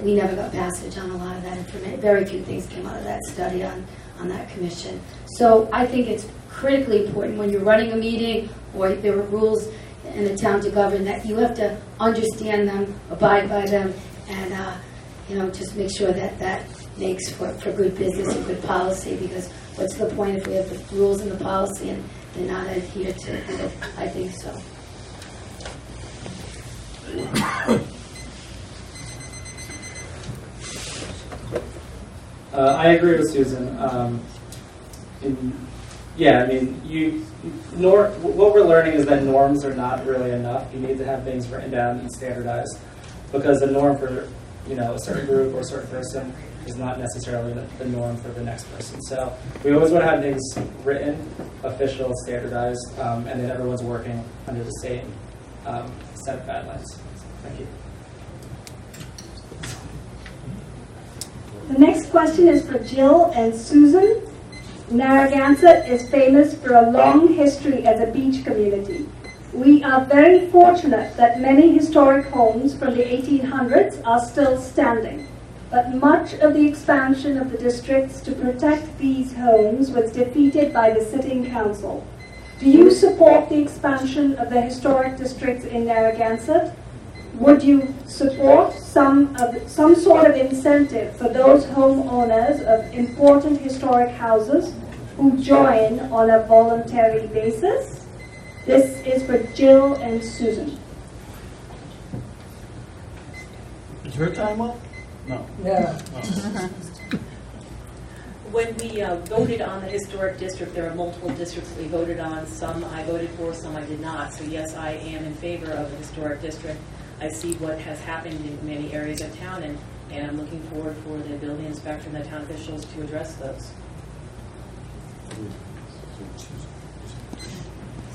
we never got passage on a lot of that information. Very few things came out of that study on that commission. So I think it's critically important when you're running a meeting or if there are rules in the town to govern that you have to understand them, abide by them, and just make sure that that makes for good business and good policy, because what's the point if we have the rules and the policy and they're not adhered to? So I think so. I agree with Susan. What we're learning is that norms are not really enough. You need to have things written down and standardized, because the norm for a certain group or a certain person is not necessarily the norm for the next person. So we always want to have things written, official, standardized, and then everyone's working under the same set of guidelines. Thank you. The next question is for Jill and Susan. Narragansett is famous for a long history as a beach community. We are very fortunate that many historic homes from the 1800s are still standing, but much of the expansion of the districts to protect these homes was defeated by the sitting council. Do you support the expansion of the historic districts in Narragansett? Would you support some sort of incentive for those homeowners of important historic houses who join on a voluntary basis? This is for Jill and Susan. Is her time up? No. Yeah. When we voted on the historic district, there are multiple districts that we voted on. Some I voted for, some I did not. So yes, I am in favor of the historic district. I see what has happened in many areas of town, and I'm looking forward for the building inspector and the town officials to address those.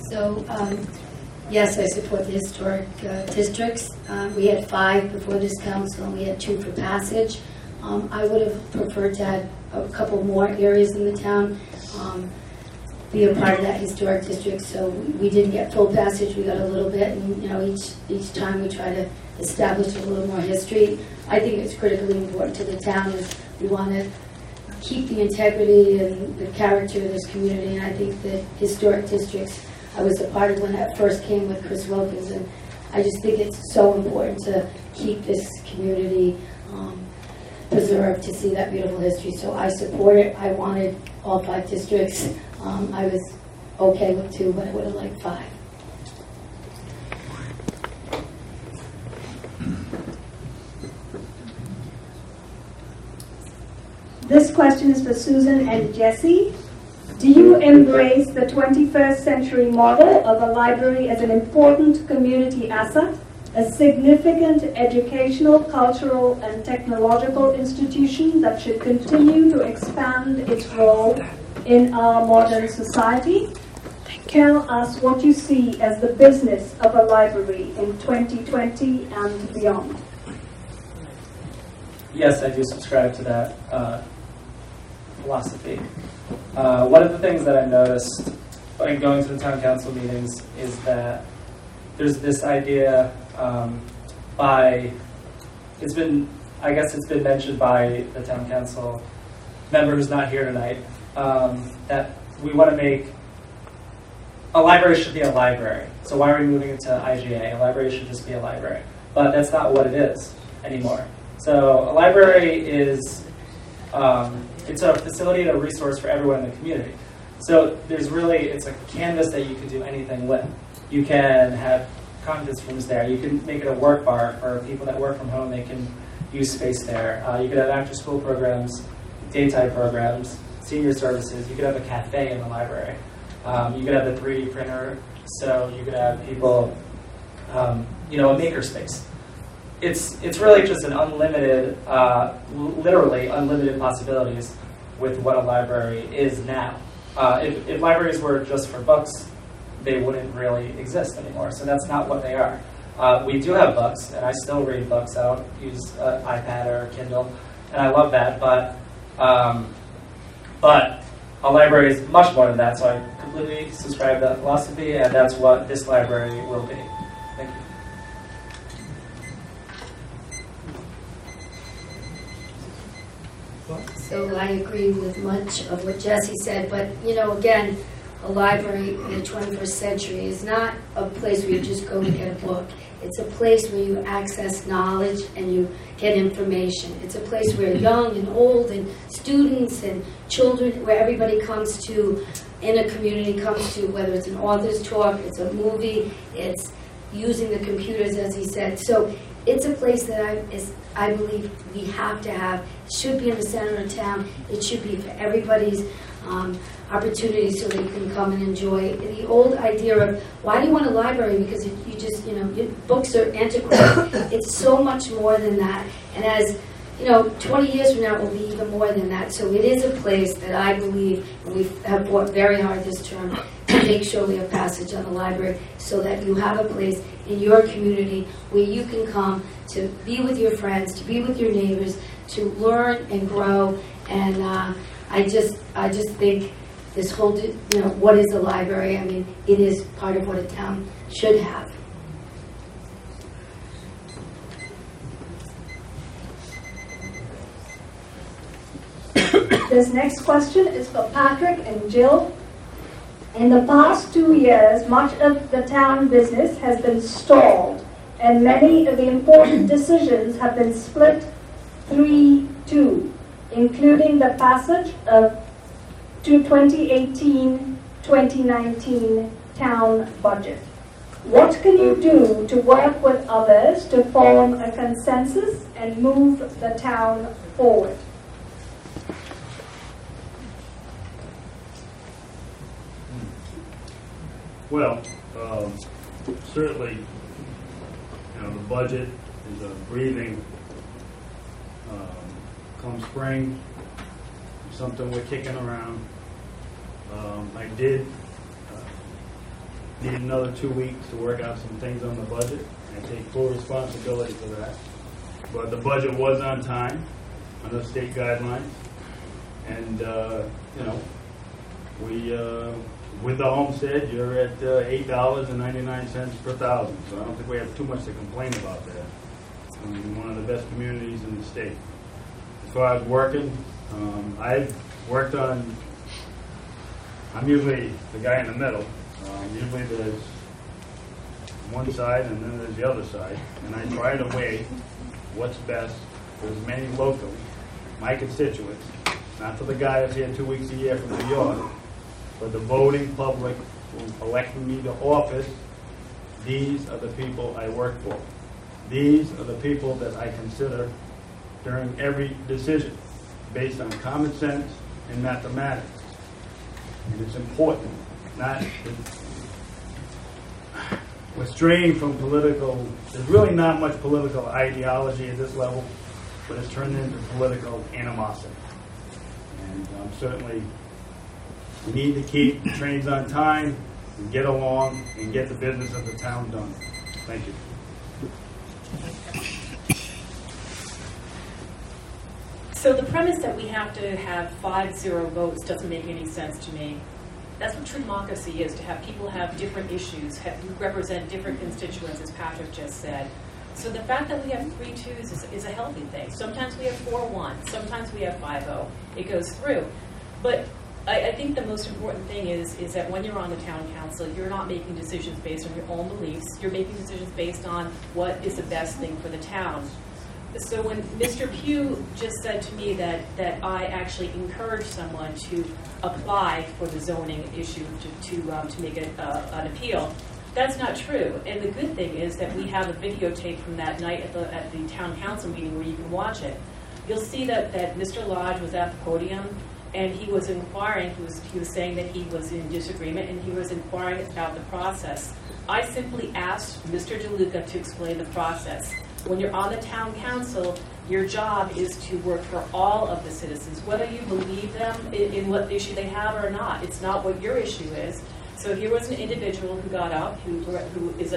So, yes, I support the historic districts. We had 5 before this council, and we had 2 for passage. I would have preferred to have a couple more areas in the town be a part of that historic district. So we didn't get full passage. We got a little bit, and each time we try to establish a little more history. I think it's critically important to the town is we want to keep the integrity and the character of this community. And I think that historic districts, I was a part of when that first came with Chris Wilkins, and I just think it's so important to keep this community preserved, to see that beautiful history. So I support it. I wanted all 5 districts. I was okay with 2, but I would have liked 5. This question is for Susan and Jesse. Do you embrace the 21st century model of a library as an important community asset, a significant educational, cultural, and technological institution that should continue to expand its role in our modern society? Tell us what you see as the business of a library in 2020 and beyond. Yes, I do subscribe to that philosophy. One of the things that I noticed by going to the town council meetings is that there's this idea it's been mentioned by the town council member who's not here tonight, that we want to make a library should be a library. So why are we moving it to IGA? A library should just be a library. But that's not what it is anymore. So a library is it's a facility and a resource for everyone in the community. So it's a canvas that you can do anything with. You can have conference rooms there. You can make it a work bar for people that work from home. They can use space there. You could have after-school programs, daytime programs, senior services. You could have a cafe in the library. You could have a 3D printer. So you could have people, a maker space. It's really just an unlimited, literally unlimited possibilities with what a library is now. If libraries were just for books, they wouldn't really exist anymore. So that's not what they are. We do have books, and I still read books. I don't use iPad or Kindle, and I love that. But a library is much more than that. So I completely subscribe to that philosophy, and that's what this library will be. Thank you. So I agree with much of what Jesse said, but again, a library in the 21st century is not a place where you just go to get a book. It's a place where you access knowledge and you get information. It's a place where young and old and students and children, where everybody comes to, in a community comes to, whether it's an author's talk, it's a movie, it's using the computers, as he said. So it's a place that I believe we have to have. It should be in the center of town. It should be for everybody's opportunity so they can come and enjoy. The old idea of why do you want a library? Because you just, books are antiquated. It's so much more than that. And as 20 years from now, it will be even more than that. So it is a place that I believe, and we have worked very hard this term to make sure we have passage on the library so that you have a place in your community where you can come to be with your friends, to be with your neighbors, to learn and grow. And I just think this whole, what is a library? I mean, it is part of what a town should have. This next question is for Patrick and Jill. In the past 2 years, much of the town business has been stalled, and many of the important decisions have been split 3-2, including the passage of 2018-2019 town budget. What can you do to work with others to form a consensus and move the town forward? Well, certainly, the budget is a breathing, come spring, something we're kicking around. I did need another 2 weeks to work out some things on the budget. I take full responsibility for that. But the budget was on time under state guidelines. And, we, with the homestead, you're at $8.99 per thousand. So I don't think we have too much to complain about there. I mean, one of the best communities in the state. As far as working, I've worked on, I'm usually the guy in the middle. Usually there's one side and then there's the other side. And I try to weigh what's best for as many locals, my constituents, not for the guy that's here 2 weeks a year from New York, but the voting public who elected me to office. These are the people I work for. These are the people that I consider during every decision based on common sense and mathematics. And it's important, not, we're straying from political, there's really not much political ideology at this level, but it's turned into political animosity. And certainly, we need to keep the trains on time, and get along, and get the business of the town done. Thank you. So the premise that we have to have 5-0 votes doesn't make any sense to me. That's what true democracy is, to have people have different issues, represent different constituents, as Patrick just said. So the fact that we have 3-2s is a healthy thing. Sometimes we have 4-1, sometimes we have 5-0. It goes through. But I think the most important thing is that when you're on the town council, you're not making decisions based on your own beliefs. You're making decisions based on what is the best thing for the town. So when Mr. Pugh just said to me that I actually encouraged someone to apply for the zoning issue to make an appeal, that's not true. And the good thing is that we have a videotape from that night at the town council meeting where you can watch it. You'll see that Mr. Lodge was at the podium and he was inquiring. He was saying that he was in disagreement and he was inquiring about the process. I simply asked Mr. DeLuca to explain the process. When you're on the town council, your job is to work for all of the citizens, whether you believe them in what issue they have or not. It's not what your issue is. So here was an individual who got up, who is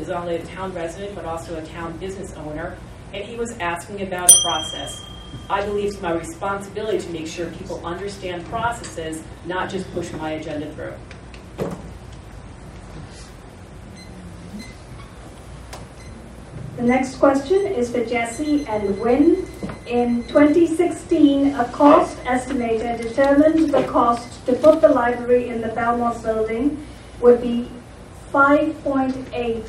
only a town resident, but also a town business owner, and he was asking about a process. I believe it's my responsibility to make sure people understand processes, not just push my agenda through. The next question is for Jesse and Wynn. In 2016, a cost estimator determined the cost to put the library in the Belmont building would be $5.8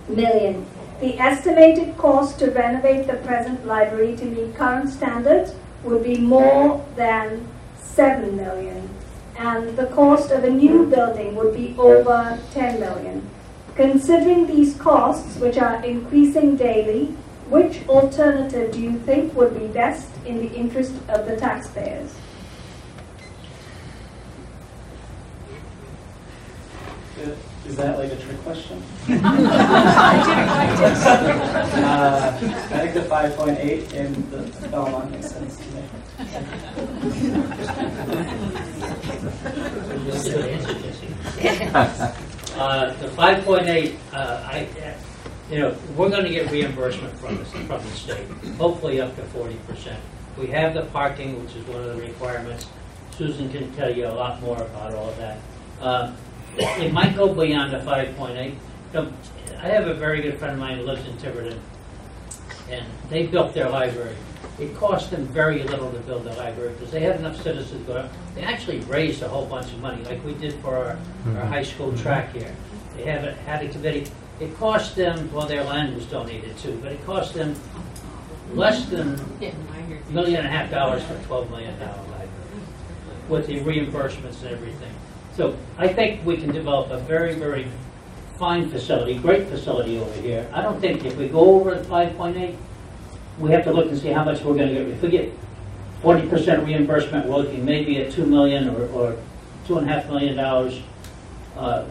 million. The estimated cost to renovate the present library to meet current standards would be more than $7 million. And the cost of a new building would be over $10 million. Considering these costs, which are increasing daily, which alternative do you think would be best in the interest of the taxpayers? Is that like a trick question? I think the 5.8 in the Belmont makes sense to me. The 5.8, we're going to get reimbursement from the state, hopefully up to 40%. We have the parking, which is one of the requirements. Susan can tell you a lot more about all of that. It might go beyond the 5.8. I have a very good friend of mine who lives in Tiverton, and they built their library. It cost them very little to build the library because they had enough citizens go out. They actually raised a whole bunch of money, like we did for our high school track here. They had a committee. It cost them, well, their land was donated too, but it cost them less than $1.5 million for a $12 million library with the reimbursements and everything. So I think we can develop a very, very fine facility, great facility over here. I don't think if we go over the 5.8, we have to look and see how much we're going to get. If we get 40% reimbursement, we're looking maybe at $2 million or $2.5 million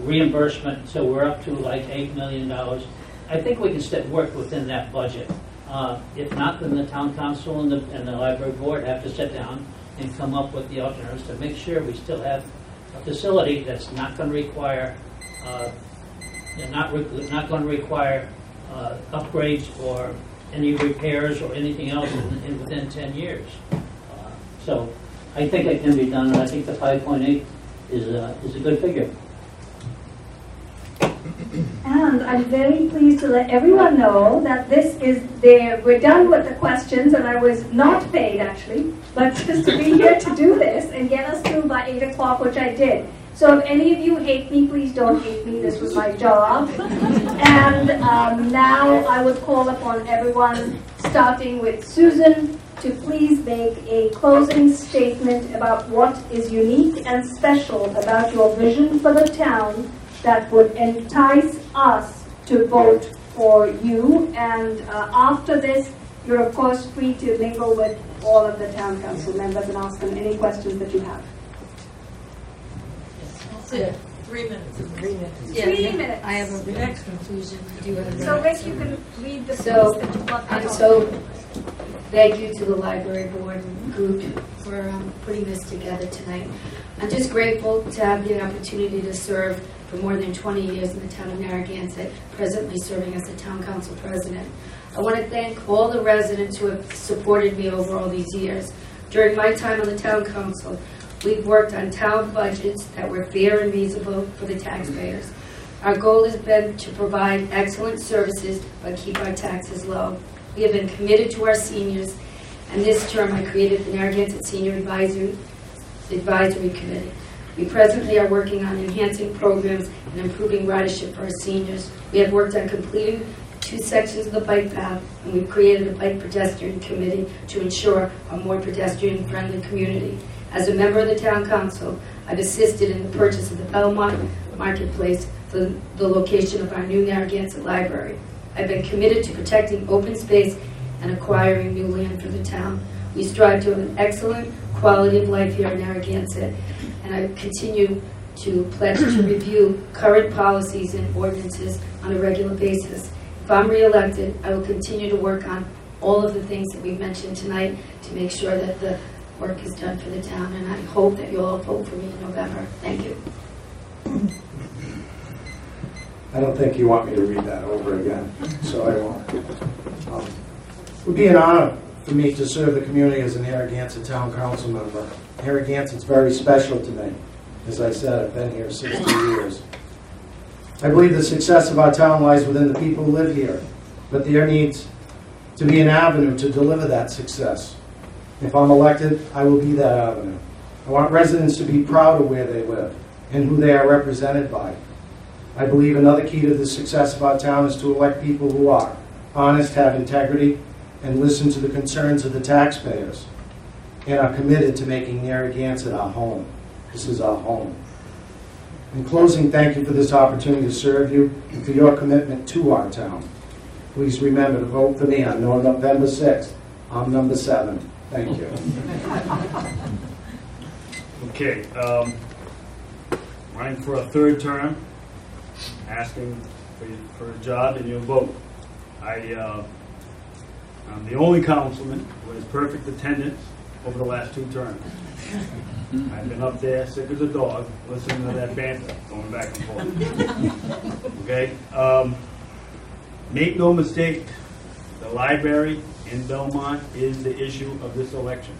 reimbursement. So we're up to like $8 million. I think we can work within that budget. If not, then the town council and the library board have to sit down and come up with the alternatives to make sure we still have a facility that's not going to require upgrades or any repairs or anything else within 10 years. So I think it can be done, and I think the 5.8 is a good figure. And I'm very pleased to let everyone know that we're done with the questions, and I was not paid actually, but just to be here to do this and get us through by 8 o'clock, which I did. So if any of you hate me, please don't hate me. This was my job. And now I would call upon everyone, starting with Susan, to please make a closing statement about what is unique and special about your vision for the town that would entice us to vote for you. And after this, you're of course free to mingle with all of the town council members and ask them any questions that you have. That's it. 3 minutes. 3 minutes. I have a written conclusion. I do have a So Rick, you can read the So, piece that you want. And so, thank you to the library board and group for putting this together tonight. I'm just grateful to have the opportunity to serve for more than 20 years in the town of Narragansett, presently serving as the town council president. I want to thank all the residents who have supported me over all these years. During my time on the town council, we've worked on town budgets that were fair and reasonable for the taxpayers. Our goal has been to provide excellent services but keep our taxes low. We have been committed to our seniors, and this term I created the Narragansett Senior Advisory Committee. We presently are working on enhancing programs and improving ridership for our seniors. We have worked on completing 2 sections of the bike path, and we've created a bike pedestrian committee to ensure a more pedestrian-friendly community. As a member of the town council, I've assisted in the purchase of the Belmont Marketplace for the location of our new Narragansett Library. I've been committed to protecting open space and acquiring new land for the town. We strive to have an excellent quality of life here in Narragansett, and I continue to pledge to review current policies and ordinances on a regular basis. If I'm reelected, I will continue to work on all of the things that we've mentioned tonight to make sure that the work is done for the town, and I hope that you'll all vote for me in November. Thank you. I don't think you want me to read that over again, so I won't. It would be an honor for me to serve the community as a Narragansett Town Council member. Narragansett's very special to me. As I said, I've been here 60 years. I believe the success of our town lies within the people who live here, but there needs to be an avenue to deliver that success. If I'm elected, I will be that avenue. I want residents to be proud of where they live and who they are represented by. I believe another key to the success of our town is to elect people who are honest, have integrity, and listen to the concerns of the taxpayers, and are committed to making Narragansett our home. This is our home. In closing, thank you for this opportunity to serve you and for your commitment to our town. Please remember to vote for me on November 6th. I'm number 7. Thank you. Okay, running for a 3rd term, asking for a job, and you'll vote. I'm the only councilman who has perfect attendance over the last 2 terms. I've been up there sick as a dog, listening to that banter going back and forth. Okay? Make no mistake, the library in Belmont is the issue of this election.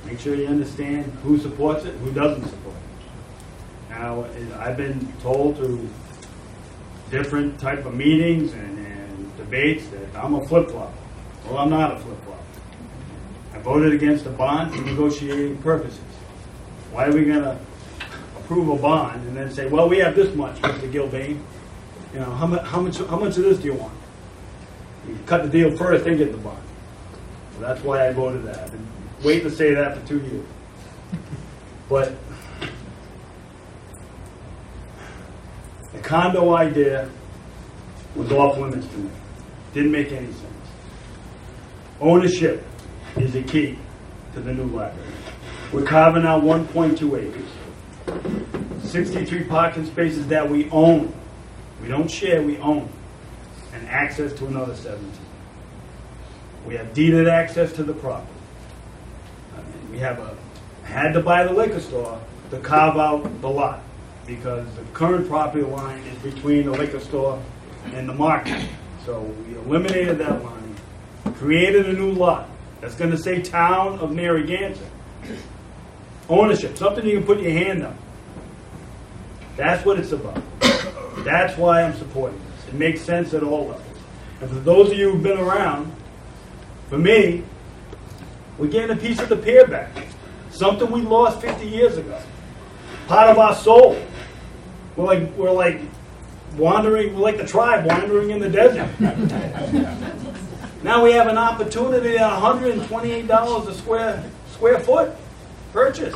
Make sure you understand who supports it, who doesn't support it. Now, I've been told through different type of meetings and debates that I'm a flip-flop. Well, I'm not a flip-flop. I voted against a bond for negotiating purposes. Why are we going to approve a bond and then say, well, we have this much, Mr. Gilbane? You know, how much of this do you want? You cut the deal first, then get the bond. So that's why I voted that. I've been waiting to say that for 2 years. But the condo idea was off limits to me. Didn't make any sense. Ownership is the key to the new library. We're carving out 1.2 acres. 63 parking spaces that we own. We don't share, we own. And access to another 17. We have deeded access to the property. We had to buy the liquor store to carve out the lot, because the current property line is between the liquor store and the market. So we eliminated that line, created a new lot that's going to say Town of Narragansett. Ownership, something you can put your hand on. That's what it's about. That's why I'm supporting this. It makes sense at all levels. And for those of you who've been around, for me, we're getting a piece of the pier back. Something we lost 50 years ago. Part of our soul. We're like wandering, we're like the tribe wandering in the desert. Now we have an opportunity at $128 a square foot purchase.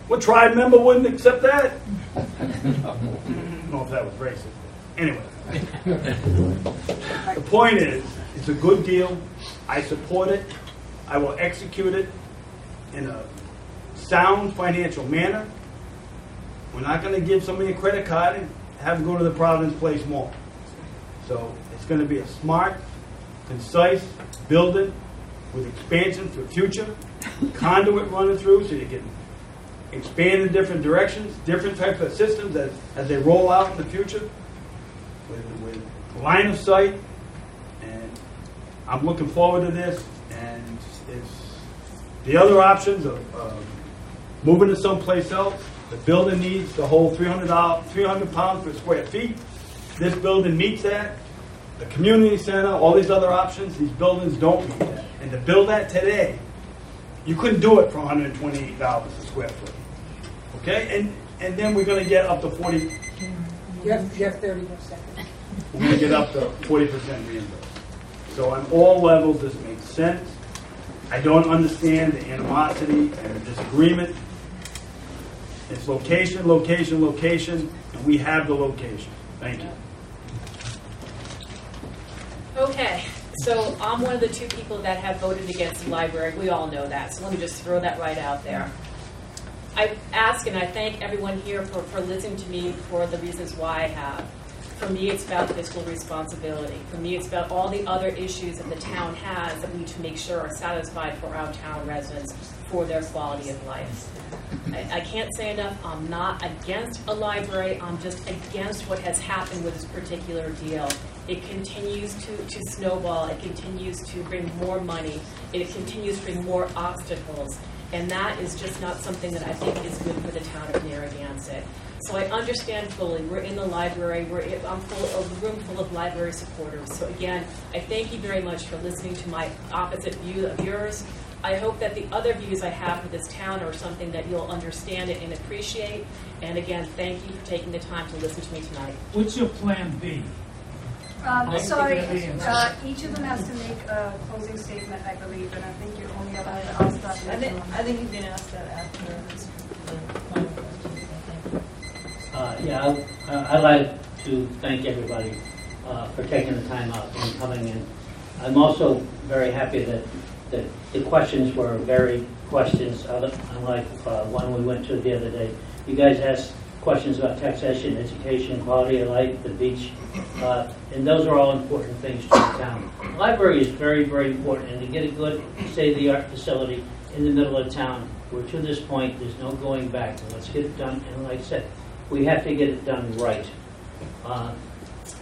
What tribe member wouldn't accept that? I don't know if that was racist. Anyway. The point is, it's a good deal. I support it. I will execute it in a sound financial manner. We're not going to give somebody a credit card and have them go to the Providence Place Mall. So it's going to be a smart, concise building with expansion for future, conduit running through so you can expand in different directions, different types of systems as they roll out in the future with line of sight. And I'm looking forward to this. And it's the other options of moving to someplace else. The building needs to hold 300 pounds per square feet. This building meets that. The community center, all these other options, these buildings don't meet that. And to build that today, you couldn't do it for $128 a square foot. Okay? And then we're going to get up to 40. You have 30%. We're going to get up to 40% reimbursed. So on all levels, this makes sense. I don't understand the animosity and the disagreement. It's location, location, location, and we have the location. Thank you. Okay, so I'm one of the two people that have voted against the library. We all know that, so let me just throw that right out there. I ask and I thank everyone here for listening to me for the reasons why I have. For me, it's about fiscal responsibility. For me, it's about all the other issues that the town has that we need to make sure are satisfied for our town residents for their quality of life. I can't say enough, I'm not against a library, I'm just against what has happened with this particular deal. It continues to snowball, it continues to bring more money, it continues to bring more obstacles, and that is just not something that I think is good for the town of Narragansett. So I understand fully, we're in the library, I'm full of a room full of library supporters. So again, I thank you very much for listening to my opposite view of yours. I hope that the other views I have for this town are something that you'll understand it and appreciate. And again, thank you for taking the time to listen to me tonight. What's your plan B? Sorry, each of them has to make a closing statement, I believe, and I think you're only allowed to ask that. I think you can ask that after this. I'd like to thank everybody for taking the time out and coming in. I'm also very happy that the questions were varied questions, unlike one we went to the other day. You guys asked questions about taxation, education, quality of life, the beach, and those are all important things to the town. The library is very, very important, and to get a good state-of-the-art facility in the middle of town, where to this point there's no going back. Let's get it done, and like I said, we have to get it done right.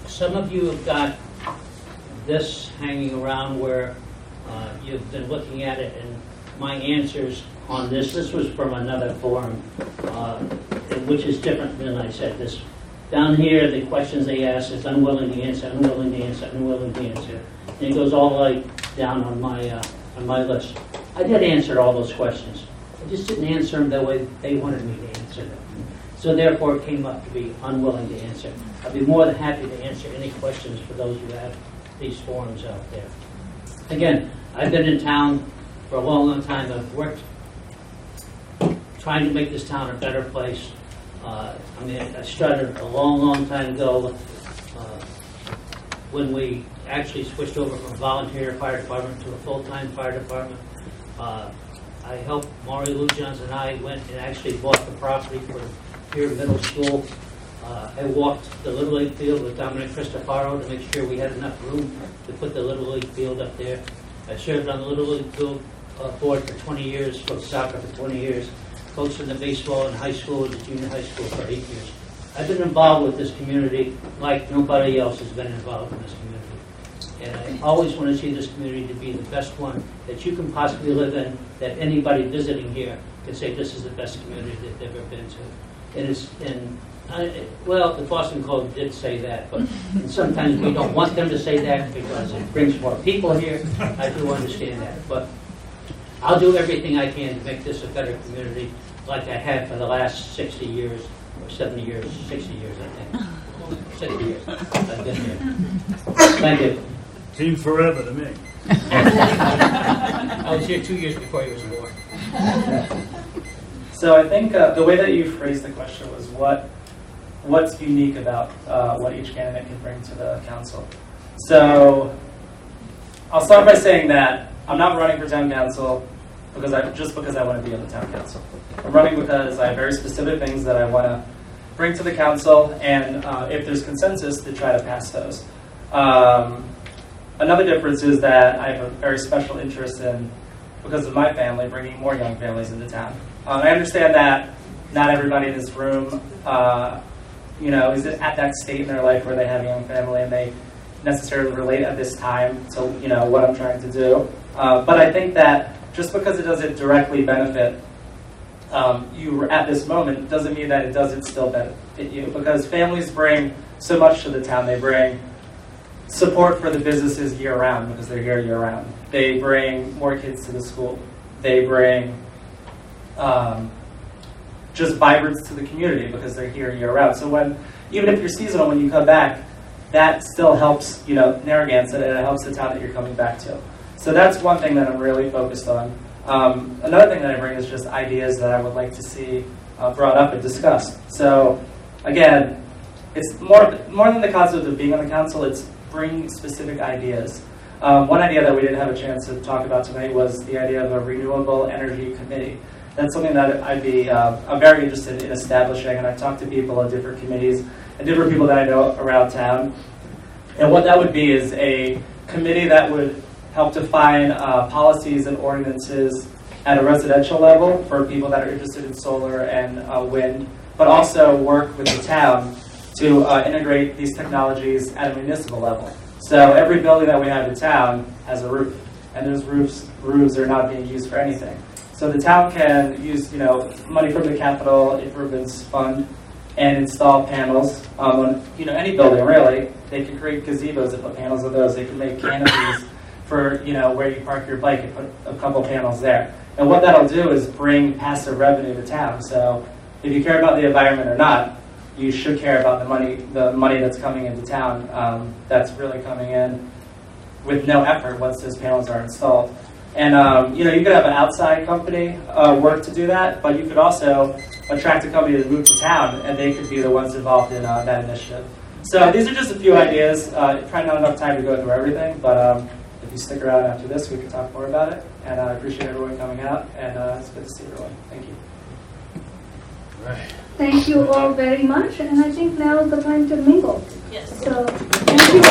Some of you have got this hanging around where you've been looking at it, and my answers on this was from another forum, which is different than I said this. Down here, the questions they ask is unwilling to answer, unwilling to answer, unwilling to answer. And it goes all the way down on my list. I did answer all those questions. I just didn't answer them the way they wanted me to answer them. So therefore, it came up to be unwilling to answer. I'd be more than happy to answer any questions for those who have these forums out there. Again, I've been in town for a long, long time. I've worked trying to make this town a better place. I started a long, long time ago when we actually switched over from a volunteer fire department to a full-time fire department. I helped Maury Lou Johns and I went and actually bought the property for here Middle School. I walked the Little League field with Dominic Cristofaro to make sure we had enough room to put the Little League field up there. I served on the Little League field board for 20 years, coached soccer for 20 years, coached in the baseball in high school and the junior high school for 8 years. I've been involved with this community like nobody else has been involved in this community. And I always want to see this community to be the best one that you can possibly live in, that anybody visiting here can say this is the best community that they've ever been to. Well, the Boston Globe did say that, but sometimes we don't want them to say that because it brings more people here. I do understand that, but I'll do everything I can to make this a better community like I have for the last 60 years, or 70 years, 60 years, I think. 60 years I've been here. Thank you. Seems forever to me. I was here 2 years before he was born. So I think the way that you phrased the question was what's unique about what each candidate can bring to the council. So I'll start by saying that I'm not running for town council because I want to be on the town council. I'm running because I have very specific things that I want to bring to the council, and if there's consensus, to try to pass those. Another difference is that I have a very special interest in, because of my family, bringing more young families into town. I understand that not everybody in this room, is at that state in their life where they have a young family and they necessarily relate at this time to, what I'm trying to do. But I think that just because it doesn't directly benefit you at this moment doesn't mean that it doesn't still benefit you, because families bring so much to the town. They bring support for the businesses year-round because they're here year-round. They bring more kids to the school. They bring just vibrance to the community because they're here year-round. So even if you're seasonal, when you come back, that still helps, Narragansett, and it helps the town that you're coming back to. So that's one thing that I'm really focused on. Another thing that I bring is just ideas that I would like to see brought up and discussed. So again, it's more than the concept of being on the council, it's bringing specific ideas. One idea that we didn't have a chance to talk about tonight was the idea of a renewable energy committee. That's something that I'm very interested in establishing, and I've talked to people at different committees and different people that I know around town. And what that would be is a committee that would help define policies and ordinances at a residential level for people that are interested in solar and wind, but also work with the town to integrate these technologies at a municipal level. So every building that we have in town has a roof, and those roofs are not being used for anything. So the town can use money from the capital improvements fund and install panels on any building really. They can create gazebos and put panels on those. They can make canopies for where you park your bike and put a couple panels there. And what that'll do is bring passive revenue to town. So if you care about the environment or not, you should care about the money that's coming into town. That's really coming in with no effort once those panels are installed. And you could have an outside company work to do that, but you could also attract a company to move to town, and they could be the ones involved in that initiative. So these are just a few ideas. Probably not enough time to go through everything, but if you stick around after this, we can talk more about it. And I appreciate everyone coming out, and it's good to see everyone. Thank you. Right. Thank you all very much, and I think now is the time to mingle. Yes. So, thank you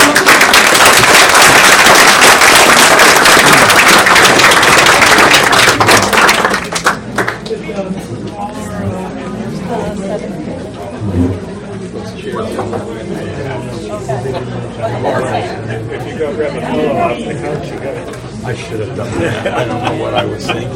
If you go grab a pillow off the couch, you got it. I should have done that. I don't know what I was thinking.